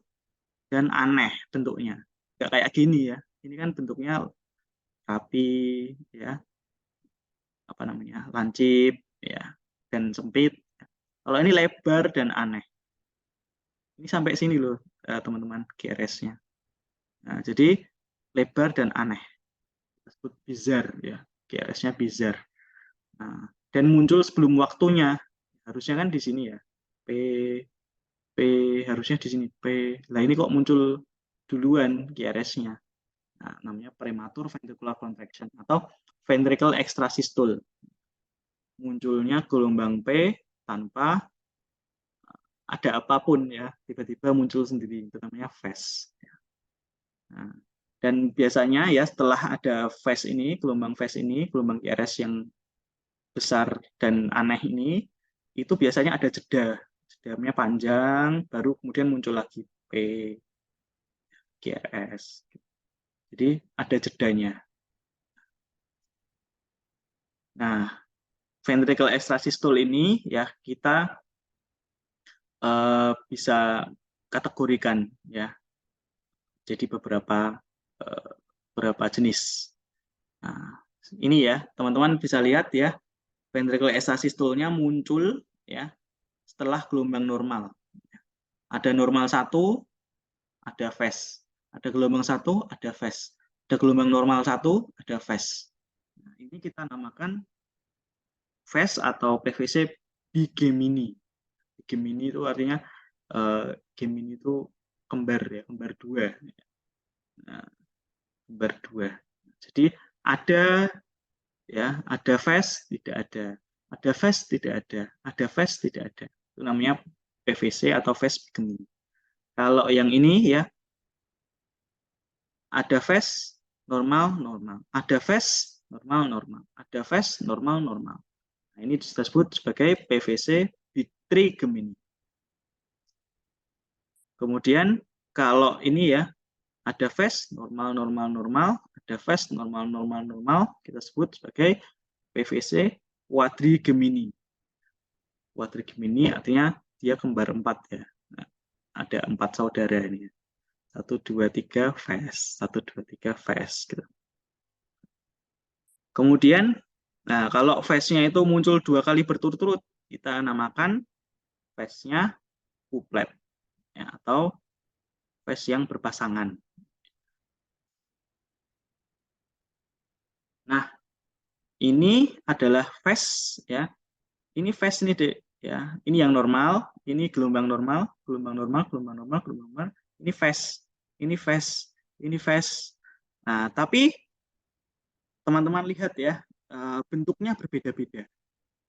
dan aneh bentuknya. Nggak kayak gini ya. Ini kan bentuknya rapi, ya, apa namanya, lancip, ya, dan sempit. Kalau ini lebar dan aneh. Ini sampai sini loh, teman-teman, QRS-nya. Nah, jadi lebar dan aneh. Disebut bizarre ya, QRS-nya bizarre. Nah, dan muncul sebelum waktunya. Harusnya kan di sini ya. P P harusnya di sini P. Lah ini kok muncul duluan QRS-nya. Nah, namanya premature ventricular contraction atau ventricle extrasystole. Munculnya gelombang P tanpa ada apapun ya, tiba-tiba muncul sendiri. Itu namanya phase. Nah, dan biasanya ya setelah ada phase ini, gelombang phase ini, gelombang QRS yang besar dan aneh ini, itu biasanya ada jeda. Jedanya panjang, baru kemudian muncul lagi P, QRS. Jadi ada jedanya. Nah, ventricle extrasystole ini ya kita bisa kategorikan ya. Jadi beberapa jenis. Nah, ini ya, teman-teman bisa lihat ya, ventricle extrasystole-nya muncul ya setelah gelombang normal. Ada normal 1, ada phase. Ada gelombang 1, ada phase. Ada gelombang normal 1, ada phase. Nah, ini kita namakan phase atau PVC bigemini. Bigemini itu artinya Gemini itu kembar ya, kembar 2. Nah, kembar 2. Jadi ada ya, ada phase, tidak ada. Ada phase, tidak ada. Ada phase, tidak ada. Itu namanya PVC atau phase bigemini. Kalau yang ini ya, ada phase normal normal, ada phase normal normal, ada phase normal normal. Nah, ini disebut sebagai PVC trigemini. Kemudian kalau ini ya ada phase normal normal normal, ada phase normal normal normal, kita sebut sebagai PVC quadrigemini. Quadrigemini artinya dia kembar 4 ya. Nah, ada 4 saudara ini. 1, 2, 3 phase, 1, 2, 3 phase gitu. Kemudian, nah kalau phase-nya itu muncul 2 kali berturut-turut, kita namakan phase-nya couplet ya, atau phase yang berpasangan. Nah, ini adalah phase ya. Ini phase ini deh ya. Ini yang normal, ini gelombang normal, gelombang normal, gelombang normal, gelombang normal. Ini phase, ini phase, ini phase. Nah, tapi teman-teman lihat ya, bentuknya berbeda-beda.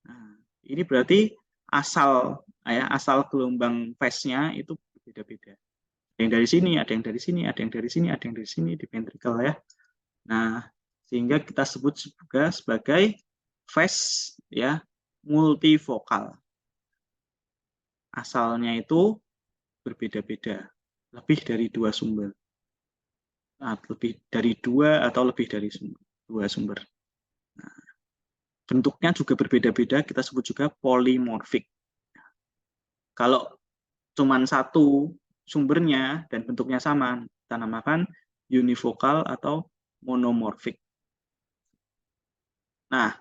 Nah, ini berarti asal gelombang phase-nya itu berbeda-beda. Ada yang dari sini, ada yang dari sini, ada yang dari sini, ada yang dari sini di ventricle ya. Nah, sehingga kita sebut juga sebagai phase ya multivokal. Asalnya itu berbeda-beda, lebih dari 2 sumber. Nah, lebih dari 2 atau lebih dari 2 sumber. Nah, bentuknya juga berbeda-beda, kita sebut juga polimorfik. Kalau cuma satu sumbernya dan bentuknya sama, kita namakan univokal atau monomorfik. Nah,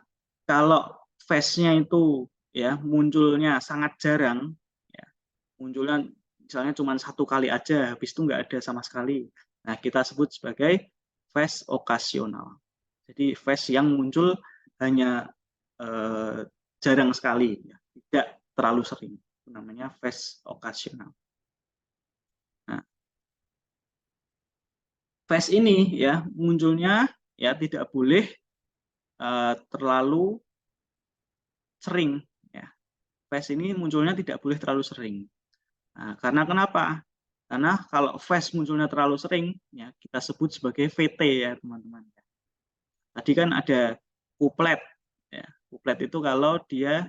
kalau phase-nya itu ya munculnya sangat jarang, ya, munculnya misalnya cuma 1 kali aja, habis itu nggak ada sama sekali. Nah, kita sebut sebagai phase okasional. Jadi phase yang muncul hanya jarang sekali, ya, tidak terlalu sering. Itu namanya phase okasional. Nah, phase ini ya munculnya ya tidak boleh terlalu sering. Ya. Phase ini munculnya tidak boleh terlalu sering. Nah, karena kenapa? Karena kalau phase munculnya terlalu sering, ya kita sebut sebagai VT ya teman-teman. Tadi kan ada couplet. Ya. Couplet itu kalau dia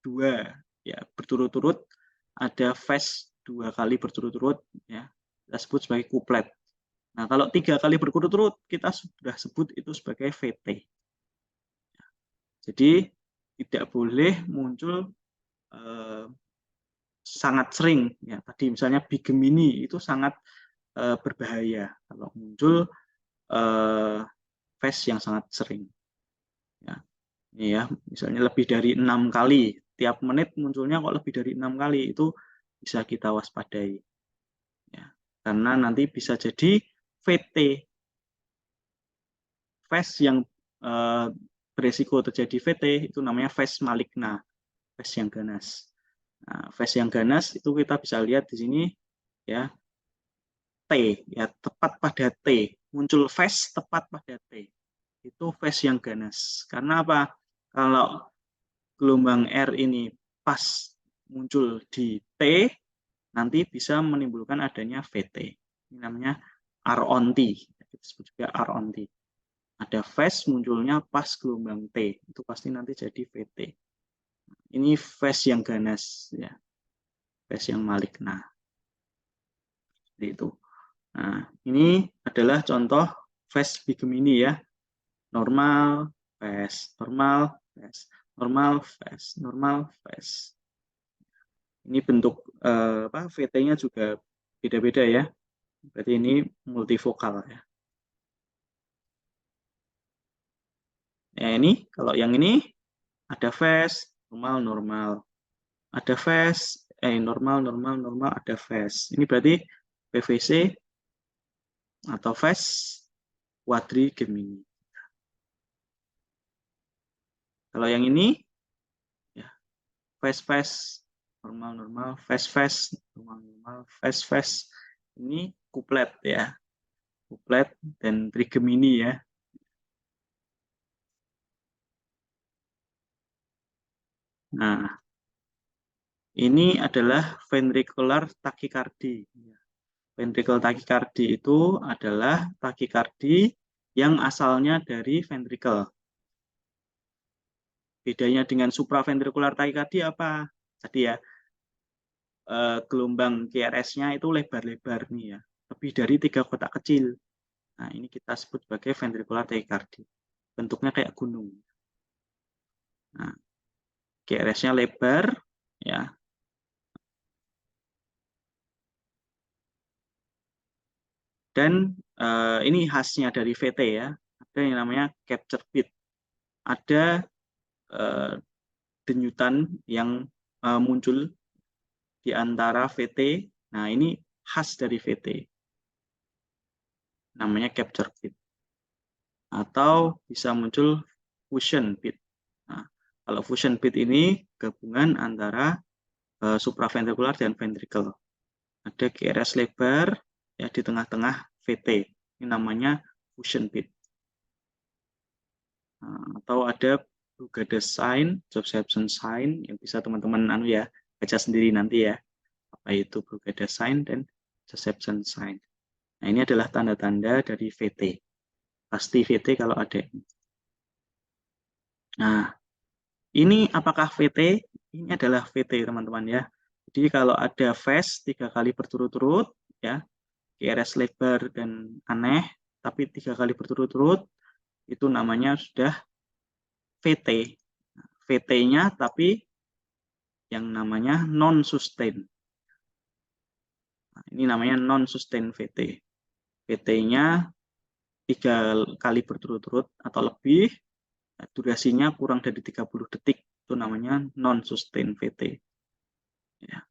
2 ya berturut-turut, ada phase 2 kali berturut-turut, ya kita sebut sebagai couplet. Nah, kalau 3 kali berturut-turut kita sudah sebut itu sebagai VT. Jadi tidak boleh muncul sangat sering ya. Tadi misalnya bigemini itu sangat berbahaya kalau muncul phase yang sangat sering. Ya. Ini ya, misalnya lebih dari 6 kali tiap menit munculnya kok lebih dari 6 kali itu bisa kita waspadai. Ya. Karena nanti bisa jadi VT, phase yang beresiko terjadi VT itu namanya phase maligna, phase yang ganas. Nah, phase yang ganas itu kita bisa lihat di sini ya, T ya, tepat pada T, muncul phase tepat pada T. Itu phase yang ganas. Karena apa? Kalau gelombang R ini pas muncul di T, nanti bisa menimbulkan adanya VT. Ini namanya R on T. Kita sebut juga R on T. Ada phase munculnya pas gelombang T. Itu pasti nanti jadi VT. Ini phase yang ganas. Ya. Phase yang maligna. Seperti itu. Nah, ini adalah contoh phase bigemini ya. Normal, phase, normal, phase, normal, phase, normal, phase. Ini bentuk VT-nya juga beda-beda ya. Berarti ini multivokal ya. Ya ini kalau yang ini ada phase, normal, normal. Ada phase, normal, normal, normal, ada phase. Ini berarti PVC atau phase quadrigemini. Kalau yang ini ya phase, normal, normal, phase, normal, normal, phase. Ini kuplet ya. Kuplet dan trigemini ya. Nah, ini adalah ventricular tachycardy. Ventricular tachycardy itu adalah takikardi yang asalnya dari ventricle. Bedanya dengan supraventricular tachycardy apa? Tadi ya, gelombang QRS-nya itu lebar-lebar nih ya, lebih dari 3 kotak kecil. Nah, ini kita sebut sebagai ventricular tachycardy. Bentuknya kayak gunung. Nah, QRS-nya lebar ya. Dan ini khasnya dari VT ya. Ada yang namanya capture beat. Ada denyutan yang muncul di antara VT. Nah, ini khas dari VT. Namanya capture beat. Atau bisa muncul fusion beat. Nah, kalau fusion beat ini gabungan antara supraventricular dan ventricle. Ada QRS lebar ya di tengah-tengah VT. Ini namanya fusion beat. Nah, atau ada Brugada sign, Josephson sign yang bisa teman-teman baca sendiri nanti ya. Apa itu Brugada sign dan Josephson sign. Nah, ini adalah tanda-tanda dari VT. Pasti VT kalau ada. Nah, ini apakah VT? Ini adalah VT teman-teman ya. Jadi kalau ada phase 3 kali berturut-turut ya, QRS lebar dan aneh, tapi 3 kali berturut-turut itu namanya sudah VT. VT-nya tapi yang namanya non-sustain. Nah, ini namanya non-sustain VT. VT-nya 3 kali berturut-turut atau lebih, durasinya kurang dari 30 detik, itu namanya non-sustain VT. Ya.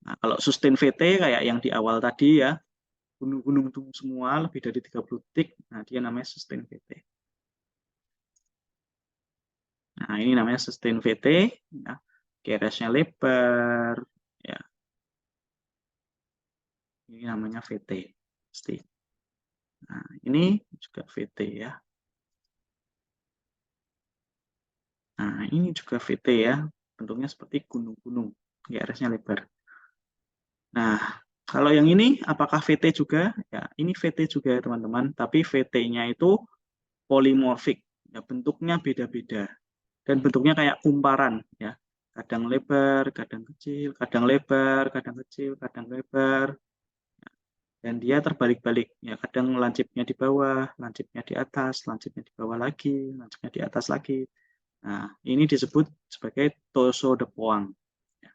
Nah, kalau sustain VT kayak yang di awal tadi ya, gunung-gunung semua lebih dari 30 detik, nah dia namanya sustain VT. Nah, ini namanya sustain VT, ya. QRS-nya lebar, ya. Ini namanya VT. Pasti. Nah, ini juga VT ya. Nah, ini juga VT ya. Bentuknya seperti gunung-gunung. QRS-nya lebar. Nah, kalau yang ini apakah VT juga? Ya, ini VT juga ya teman-teman, tapi VT-nya itu polimorfik. Ya, bentuknya beda-beda. Dan bentuknya kayak kumparan ya. Kadang lebar, kadang kecil, kadang lebar, kadang kecil, kadang lebar. dan dia terbalik-balik ya, kadang lancipnya di bawah, lancipnya di atas, lancipnya di bawah lagi, lancipnya di atas lagi. Nah, ini disebut sebagai torso de Poing. Ya.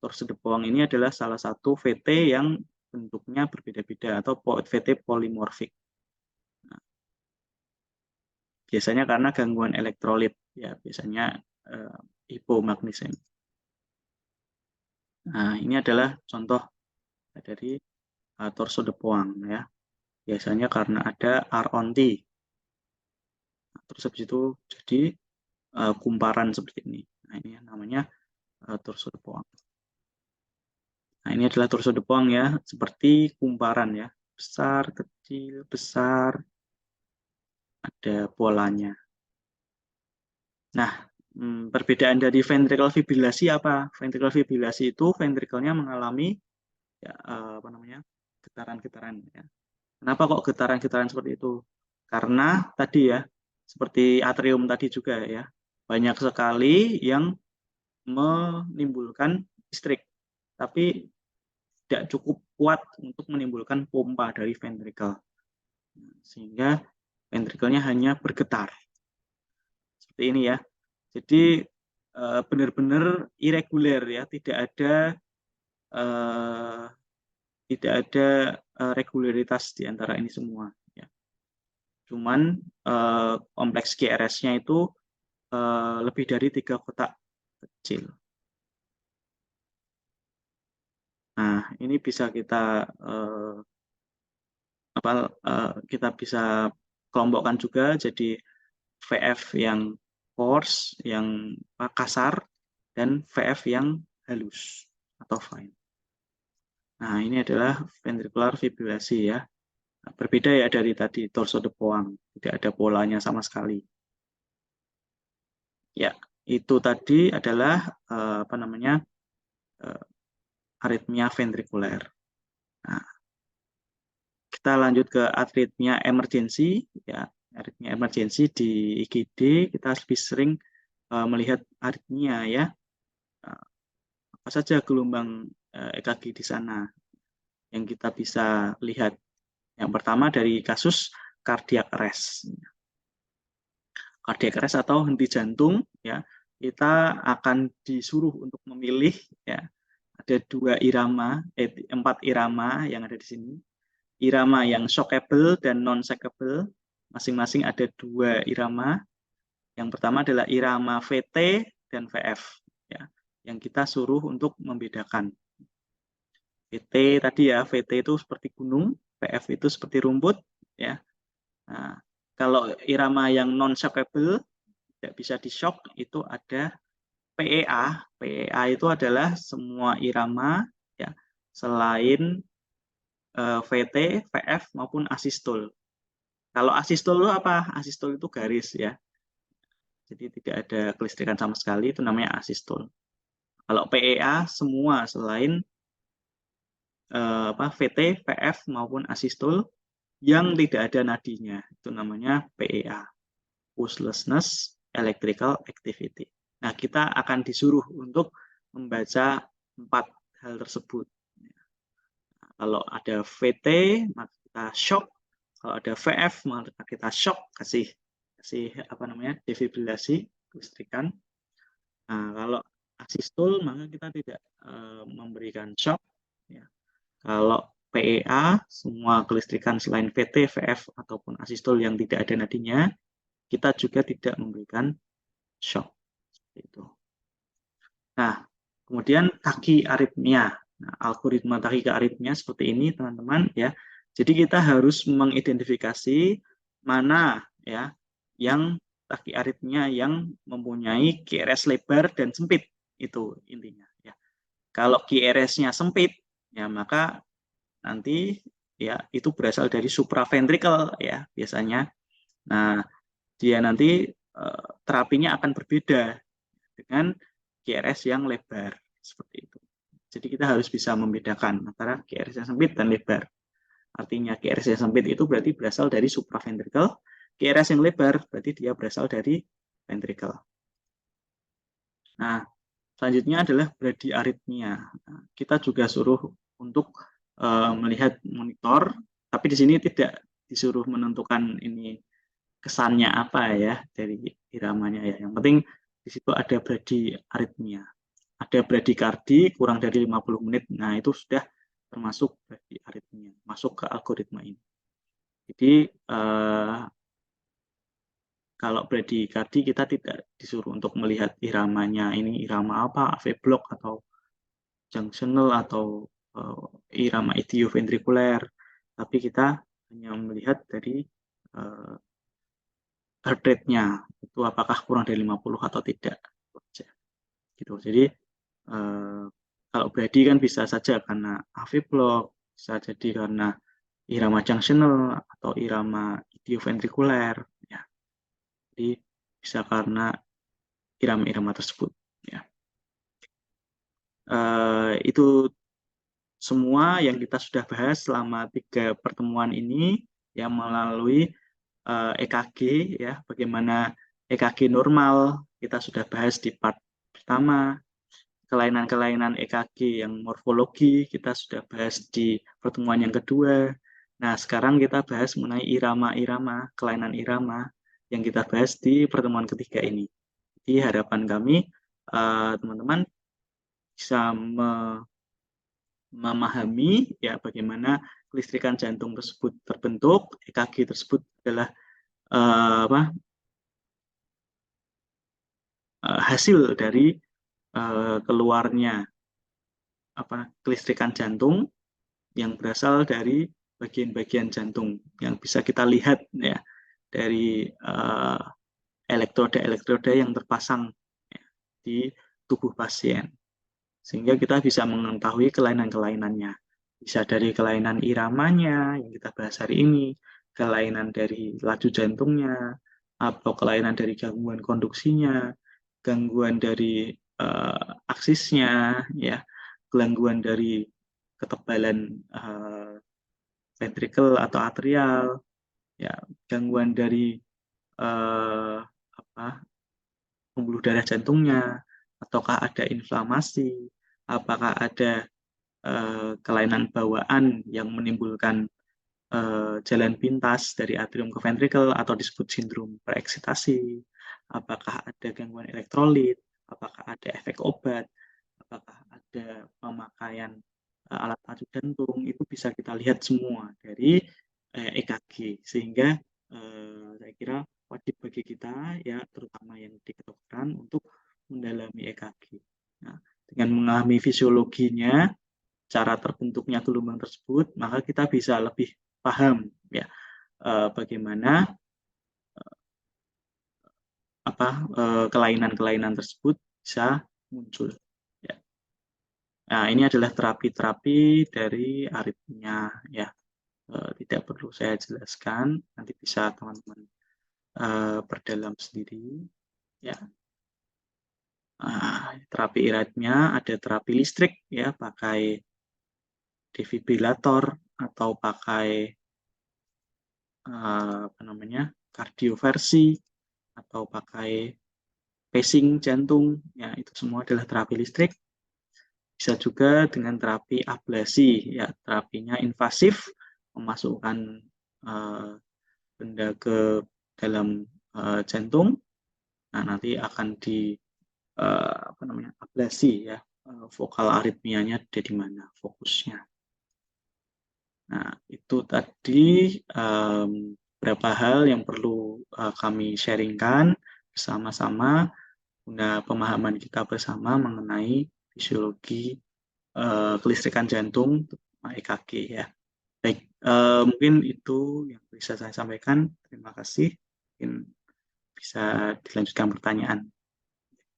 Torso de Poing ini adalah salah satu VT yang bentuknya berbeda-beda atau VT polimorfik. Nah, biasanya karena gangguan elektrolit ya, biasanya hipomagnesemia. Nah, ini adalah contoh dari torso de Poing ya. Biasanya karena ada R-on-T. Terus habis itu jadi kumparan seperti ini. Nah, ini namanya torso de Poing. Nah, ini adalah torso de Poing ya, seperti kumparan ya. Besar, kecil, besar. Ada polanya. Nah, perbedaan dari ventricle fibrilasi apa? Ventricle fibrilasi itu ventrikelnya mengalami ya, getaran-getaran ya. Kenapa kok getaran-getaran seperti itu? Karena tadi ya, seperti atrium tadi juga ya, banyak sekali yang menimbulkan listrik, tapi tidak cukup kuat untuk menimbulkan pompa dari ventricle, sehingga ventrikelnya hanya bergetar. Seperti ini ya. Jadi benar-benar irregular ya, tidak ada regularitas di antara ini semua. Ya. Cuman kompleks QRS-nya itu lebih dari 3 kotak kecil. Nah, ini bisa kita kita bisa kelompokkan juga jadi VF yang coarse, yang kasar, dan VF yang halus atau fine. Nah, ini adalah ventricular fibrilasi ya. Nah, berbeda ya dari tadi torso de Poing, tidak ada polanya sama sekali. Ya, itu tadi adalah aritmia ventrikuler. Nah, kita lanjut ke aritmia emergensi ya. Aritmia emergensi di IGD kita lebih sering melihat aritmia ya. Apa saja gelombang EKG di sana yang kita bisa lihat. Yang pertama dari kasus cardiac arrest. Cardiac arrest atau henti jantung ya. Kita akan disuruh untuk memilih ya. Ada 4 irama yang ada di sini. Irama yang shockable dan non-shockable. Masing-masing ada 2 irama. Yang pertama adalah irama VT dan VF ya. Yang kita suruh untuk membedakan. VT tadi ya, VT itu seperti gunung, VF itu seperti rumput ya. Nah, kalau irama yang non-shockable tidak bisa di-shock itu ada PEA. PEA itu adalah semua irama ya selain VT, VF maupun asistol. Kalau asistol itu apa? Asistol itu garis ya. Jadi tidak ada kelistrikan sama sekali, itu namanya asistol. Kalau PEA semua selain VT, VF maupun asistol yang tidak ada nadinya, itu namanya PEA, pulselessness electrical activity. Nah, kita akan disuruh untuk membaca 4 hal tersebut. Kalau ada VT, maka kita shock. Kalau ada VF, maka kita shock, kasih defibrilasi kelistrikan. Nah, kalau asistol, maka kita tidak memberikan shock. Ya. Kalau PEA, semua kelistrikan selain VT, VF, ataupun asistol yang tidak ada nadinya, kita juga tidak memberikan shock. Itu. Nah, kemudian tachyarrhythmia. Nah, algoritma tachyarrhythmia seperti ini, teman-teman ya. Jadi kita harus mengidentifikasi mana ya yang tachyarrhythmia yang mempunyai QRS lebar dan sempit, itu intinya ya. Kalau QRS-nya sempit ya maka nanti ya itu berasal dari supraventricle ya biasanya. Nah, dia nanti terapinya akan berbeda dengan QRS yang lebar seperti itu. Jadi kita harus bisa membedakan antara QRS yang sempit dan lebar. Artinya QRS yang sempit itu berarti berasal dari supraventricle, QRS yang lebar berarti dia berasal dari ventricle. Nah, selanjutnya adalah bradyarrhythmia. Nah, kita juga suruh untuk melihat monitor, tapi di sini tidak disuruh menentukan ini kesannya apa ya dari iramanya ya. Yang penting di situ ada bradyarrhythmia. Ada bradikardi kurang dari 50 menit. Nah, itu sudah termasuk bradiarrhythmia, masuk ke algoritma ini. Jadi kalau bradikardi kita tidak disuruh untuk melihat iramanya, ini irama apa, AV block atau junctional atau irama idioventrikuler, tapi kita hanya melihat dari heart rate-nya, itu apakah kurang dari 50 atau tidak. Gitu. Jadi kalau brady kan bisa saja karena AV block, bisa jadi karena irama junctional atau irama idioventrikuler, ya. Jadi bisa karena irama-irama tersebut, ya. Itu semua yang kita sudah bahas selama 3 pertemuan ini yang melalui EKG, ya, bagaimana EKG normal kita sudah bahas di part pertama. Kelainan-kelainan EKG yang morfologi kita sudah bahas di pertemuan yang kedua. Nah, sekarang kita bahas mengenai irama-irama, kelainan irama yang kita bahas di pertemuan ketiga ini. Jadi harapan kami teman-teman bisa memahami ya bagaimana kelistrikan jantung tersebut terbentuk, EKG tersebut adalah hasil dari keluarnya kelistrikan jantung yang berasal dari bagian-bagian jantung yang bisa kita lihat ya dari elektroda-elektroda yang terpasang ya, di tubuh pasien, sehingga kita bisa mengetahui kelainan-kelainannya. Bisa dari kelainan iramanya yang kita bahas hari ini, kelainan dari laju jantungnya, atau kelainan dari gangguan konduksinya, gangguan dari aksisnya, ya, gangguan dari ketebalan ventrikel atau atrial, ya, gangguan dari pembuluh darah jantungnya, ataukah ada inflamasi, apakah ada kelainan bawaan yang menimbulkan jalan pintas dari atrium ke ventrikel atau disebut sindrom pereksitasi, apakah ada gangguan elektrolit, apakah ada efek obat, apakah ada pemakaian alat pacu jantung, itu bisa kita lihat semua dari EKG, sehingga saya kira wajib bagi kita ya terutama yang di kedokteran untuk mendalami EKG. Nah, dengan memahami fisiologinya, cara terbentuknya gelombang tersebut, maka kita bisa lebih paham ya bagaimana kelainan-kelainan tersebut bisa muncul. Ya. Nah, ini adalah terapi-terapi dari aritmia ya. Tidak perlu saya jelaskan, nanti bisa teman-teman perdalam sendiri. Ya. Terapi aritmia ada terapi listrik ya, pakai defibrilator atau pakai kardioversi atau pakai pacing jantung, ya itu semua adalah terapi listrik. Bisa juga dengan terapi ablasi, ya terapinya invasif, memasukkan benda ke dalam jantung. Nah, nanti akan di ablasi ya, vokal aritmianya ada di mana fokusnya. Nah, itu tadi beberapa hal yang perlu kami sharingkan bersama-sama guna pemahaman kita bersama mengenai fisiologi kelistrikan jantung, EKG ya. Baik, mungkin itu yang bisa saya sampaikan. Terima kasih. Mungkin bisa dilanjutkan pertanyaan.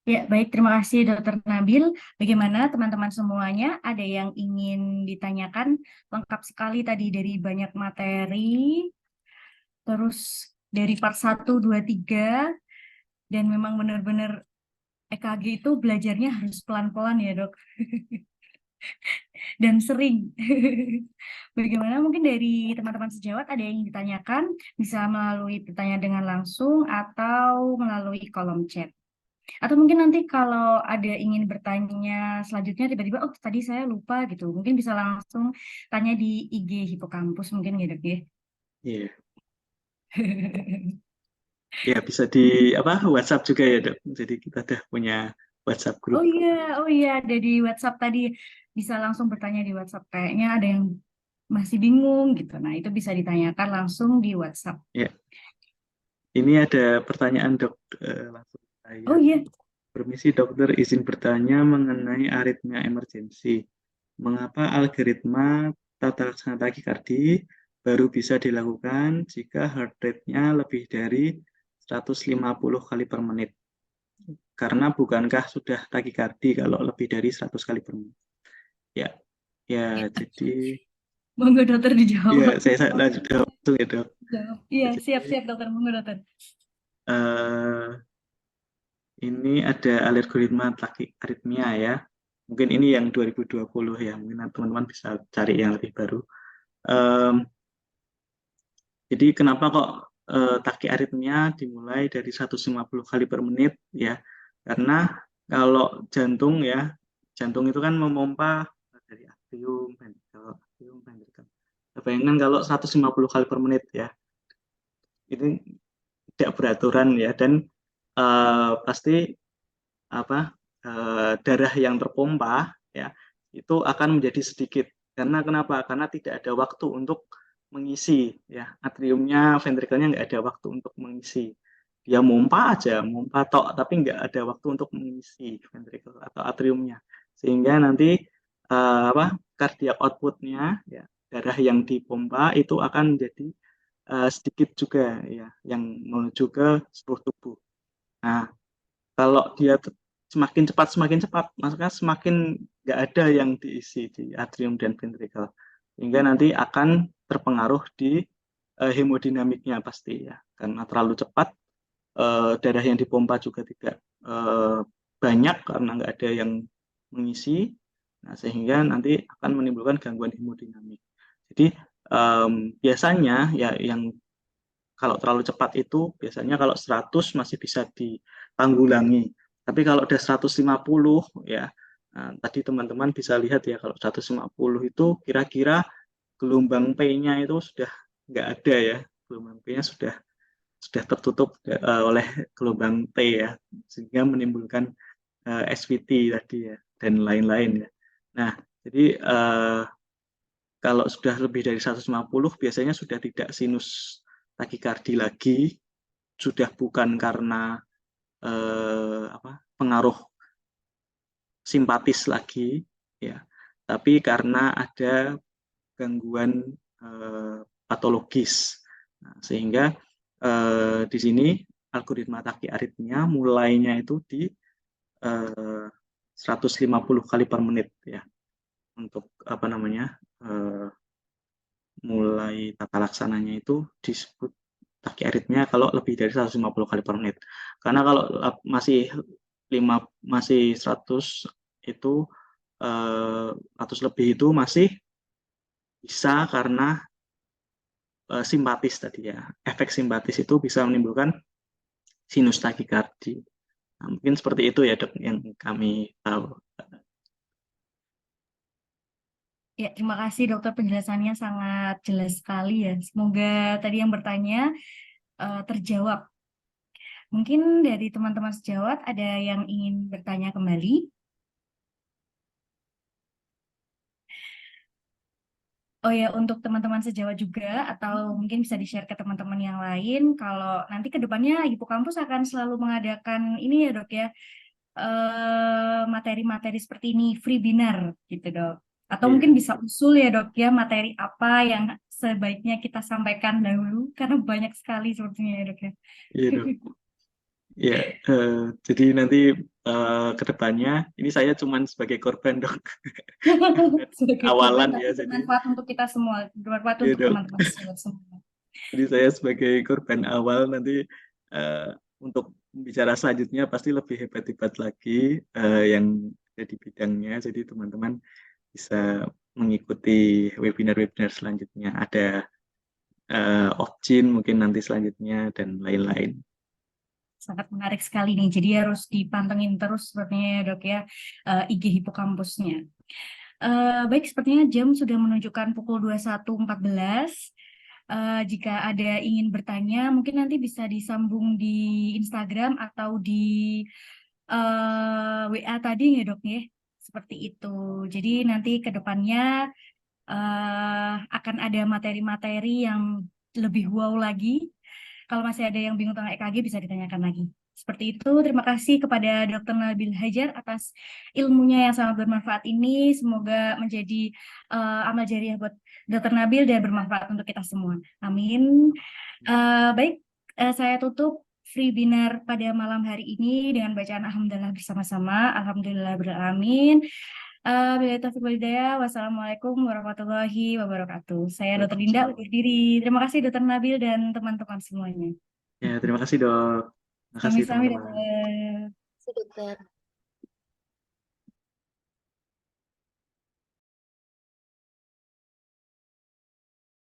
Ya, baik. Terima kasih Dokter Nabil. Bagaimana teman-teman semuanya? Ada yang ingin ditanyakan? Lengkap sekali tadi dari banyak materi. Terus dari part 1, 2, 3. Dan memang benar-benar EKG itu belajarnya harus pelan-pelan ya, Dok. Dan sering. Bagaimana mungkin dari teman-teman sejawat ada yang ditanyakan? Bisa melalui pertanyaan dengan langsung atau melalui kolom chat. Atau mungkin nanti kalau ada ingin bertanya selanjutnya tiba-tiba, oh tadi saya lupa gitu, mungkin bisa langsung tanya di IG Hipokampus mungkin gitu ya. Iya, ya bisa di apa WhatsApp juga ya dok. Jadi kita udah punya WhatsApp grup. Oh iya, ada di WhatsApp tadi bisa langsung bertanya di WhatsApp. Kayaknya ada yang masih bingung gitu. Nah, itu bisa ditanyakan langsung di WhatsApp. Ya, ini ada pertanyaan dok, langsung saya. Oh iya, Permisi dokter, izin bertanya mengenai aritmia emergensi. Mengapa algoritma tata laksana takikardi baru bisa dilakukan jika heart rate-nya lebih dari 150 kali per menit? Karena bukankah sudah takikardi kalau lebih dari 100 kali per menit? Ya, ya jadi monggo dokter ya dijawab. saya lanjut langsung ya dok. Jawab. Iya, Jadi siap-siap dokter, monggo dokter. eh, ini ada algoritma aritmia ya. Mungkin ini yang 2020 ya. Mungkin teman-teman bisa cari yang lebih baru. Em, jadi kenapa kok takiaritmia dimulai dari 150 kali per menit ya? Karena kalau jantung ya, jantung itu kan memompa dari atrium, ventrikel, atrium, ventrikel. Bayangkan kalau 150 kali per menit ya, ini tidak beraturan ya, dan pasti apa darah yang terpompa ya itu akan menjadi sedikit. Karena kenapa? Karena tidak ada waktu untuk mengisi ya, atriumnya, ventrikelnya nggak ada waktu untuk mengisi. Dia mompa aja, mompa tok, tapi nggak ada waktu untuk mengisi ventrikel atau atriumnya. Sehingga nanti apa cardiac outputnya ya, darah yang dipompa itu akan menjadi sedikit juga ya, yang menuju ke seluruh tubuh. Nah, kalau dia semakin cepat, maksudnya semakin nggak ada yang diisi di atrium dan ventrikel, sehingga nanti akan terpengaruh di hemodinamiknya pasti ya, karena terlalu cepat darah yang dipompa juga tidak banyak karena nggak ada yang mengisi, nah sehingga nanti akan menimbulkan gangguan hemodinamik. Jadi biasanya ya yang kalau terlalu cepat itu biasanya kalau 100 masih bisa ditanggulangi. Tapi kalau udah 150 ya, nah, tadi teman-teman bisa lihat ya kalau 150 itu kira-kira gelombang P-nya itu sudah nggak ada ya. Gelombang P-nya sudah tertutup oleh gelombang T ya, sehingga menimbulkan SVT tadi ya dan lain-lain ya. Nah, jadi kalau sudah lebih dari 150 biasanya sudah tidak sinus takikardi lagi, sudah bukan karena pengaruh simpatis lagi ya, tapi karena ada gangguan patologis. Nah, sehingga di sini algoritma takiaritmia mulainya itu di 150 kali per menit ya, untuk apa namanya mulai tata laksananya itu disebut takiaritmia kalau lebih dari 150 kali per menit. Karena kalau masih 100 itu 100 lebih itu masih bisa karena simpatis tadi ya. Efek simpatis itu bisa menimbulkan sinus takikardi. Nah, mungkin seperti itu ya dok yang kami tahu. Ya, terima kasih dokter, penjelasannya sangat jelas sekali ya. Semoga tadi yang bertanya terjawab. Mungkin dari teman-teman sejawat ada yang ingin bertanya kembali. Oh ya, untuk teman-teman sejawat juga, atau mungkin bisa di-share ke teman-teman yang lain, kalau nanti ke depannya Hipokampus akan selalu mengadakan ini ya dok ya, materi-materi seperti ini, free webinar gitu dok. Atau mungkin Iya, bisa usul ya dok ya, materi apa yang sebaiknya kita sampaikan dahulu, karena banyak sekali sepertinya ya dok ya. iya dok. Ya, jadi nanti ke depannya ini saya cuman sebagai korban dok. Sebagai korban, Awalan tapi ya, jadi bermanfaat untuk kita semua, bermanfaat ya untuk dok. teman-teman semua. Jadi saya sebagai korban awal nanti untuk bicara selanjutnya pasti lebih hebat-hebat lagi yang ada di bidangnya. Jadi teman-teman bisa mengikuti webinar-webinar selanjutnya. Ada Opjin mungkin nanti selanjutnya dan lain-lain. Sangat menarik sekali nih. Jadi harus dipantengin terus sepertinya ya dok ya, IG hipokampusnya. Baik, sepertinya jam sudah menunjukkan pukul 21.14. Jika ada ingin bertanya, mungkin nanti bisa disambung di Instagram atau di WA tadi ya dok ya. Seperti itu. Jadi nanti ke depannya akan ada materi-materi yang lebih wow lagi. Kalau masih ada yang bingung tentang EKG bisa ditanyakan lagi. Seperti itu, terima kasih kepada Dr. Nabil Hajar atas ilmunya yang sangat bermanfaat ini. Semoga menjadi amal jariah buat Dr. Nabil dan bermanfaat untuk kita semua. Amin. Baik, saya tutup free webinar pada malam hari ini dengan bacaan Alhamdulillah bersama-sama. Alhamdulillah beralamin. Bila taufiq wal hidayah, wassalamualaikum warahmatullahi wabarakatuh. Saya Dr. Dinda undur diri. Terima kasih Dr. Nabil dan teman-teman semuanya. Ya, terima kasih dok. Terima kasih Sami-sami, teman-teman. dokter. Dokter.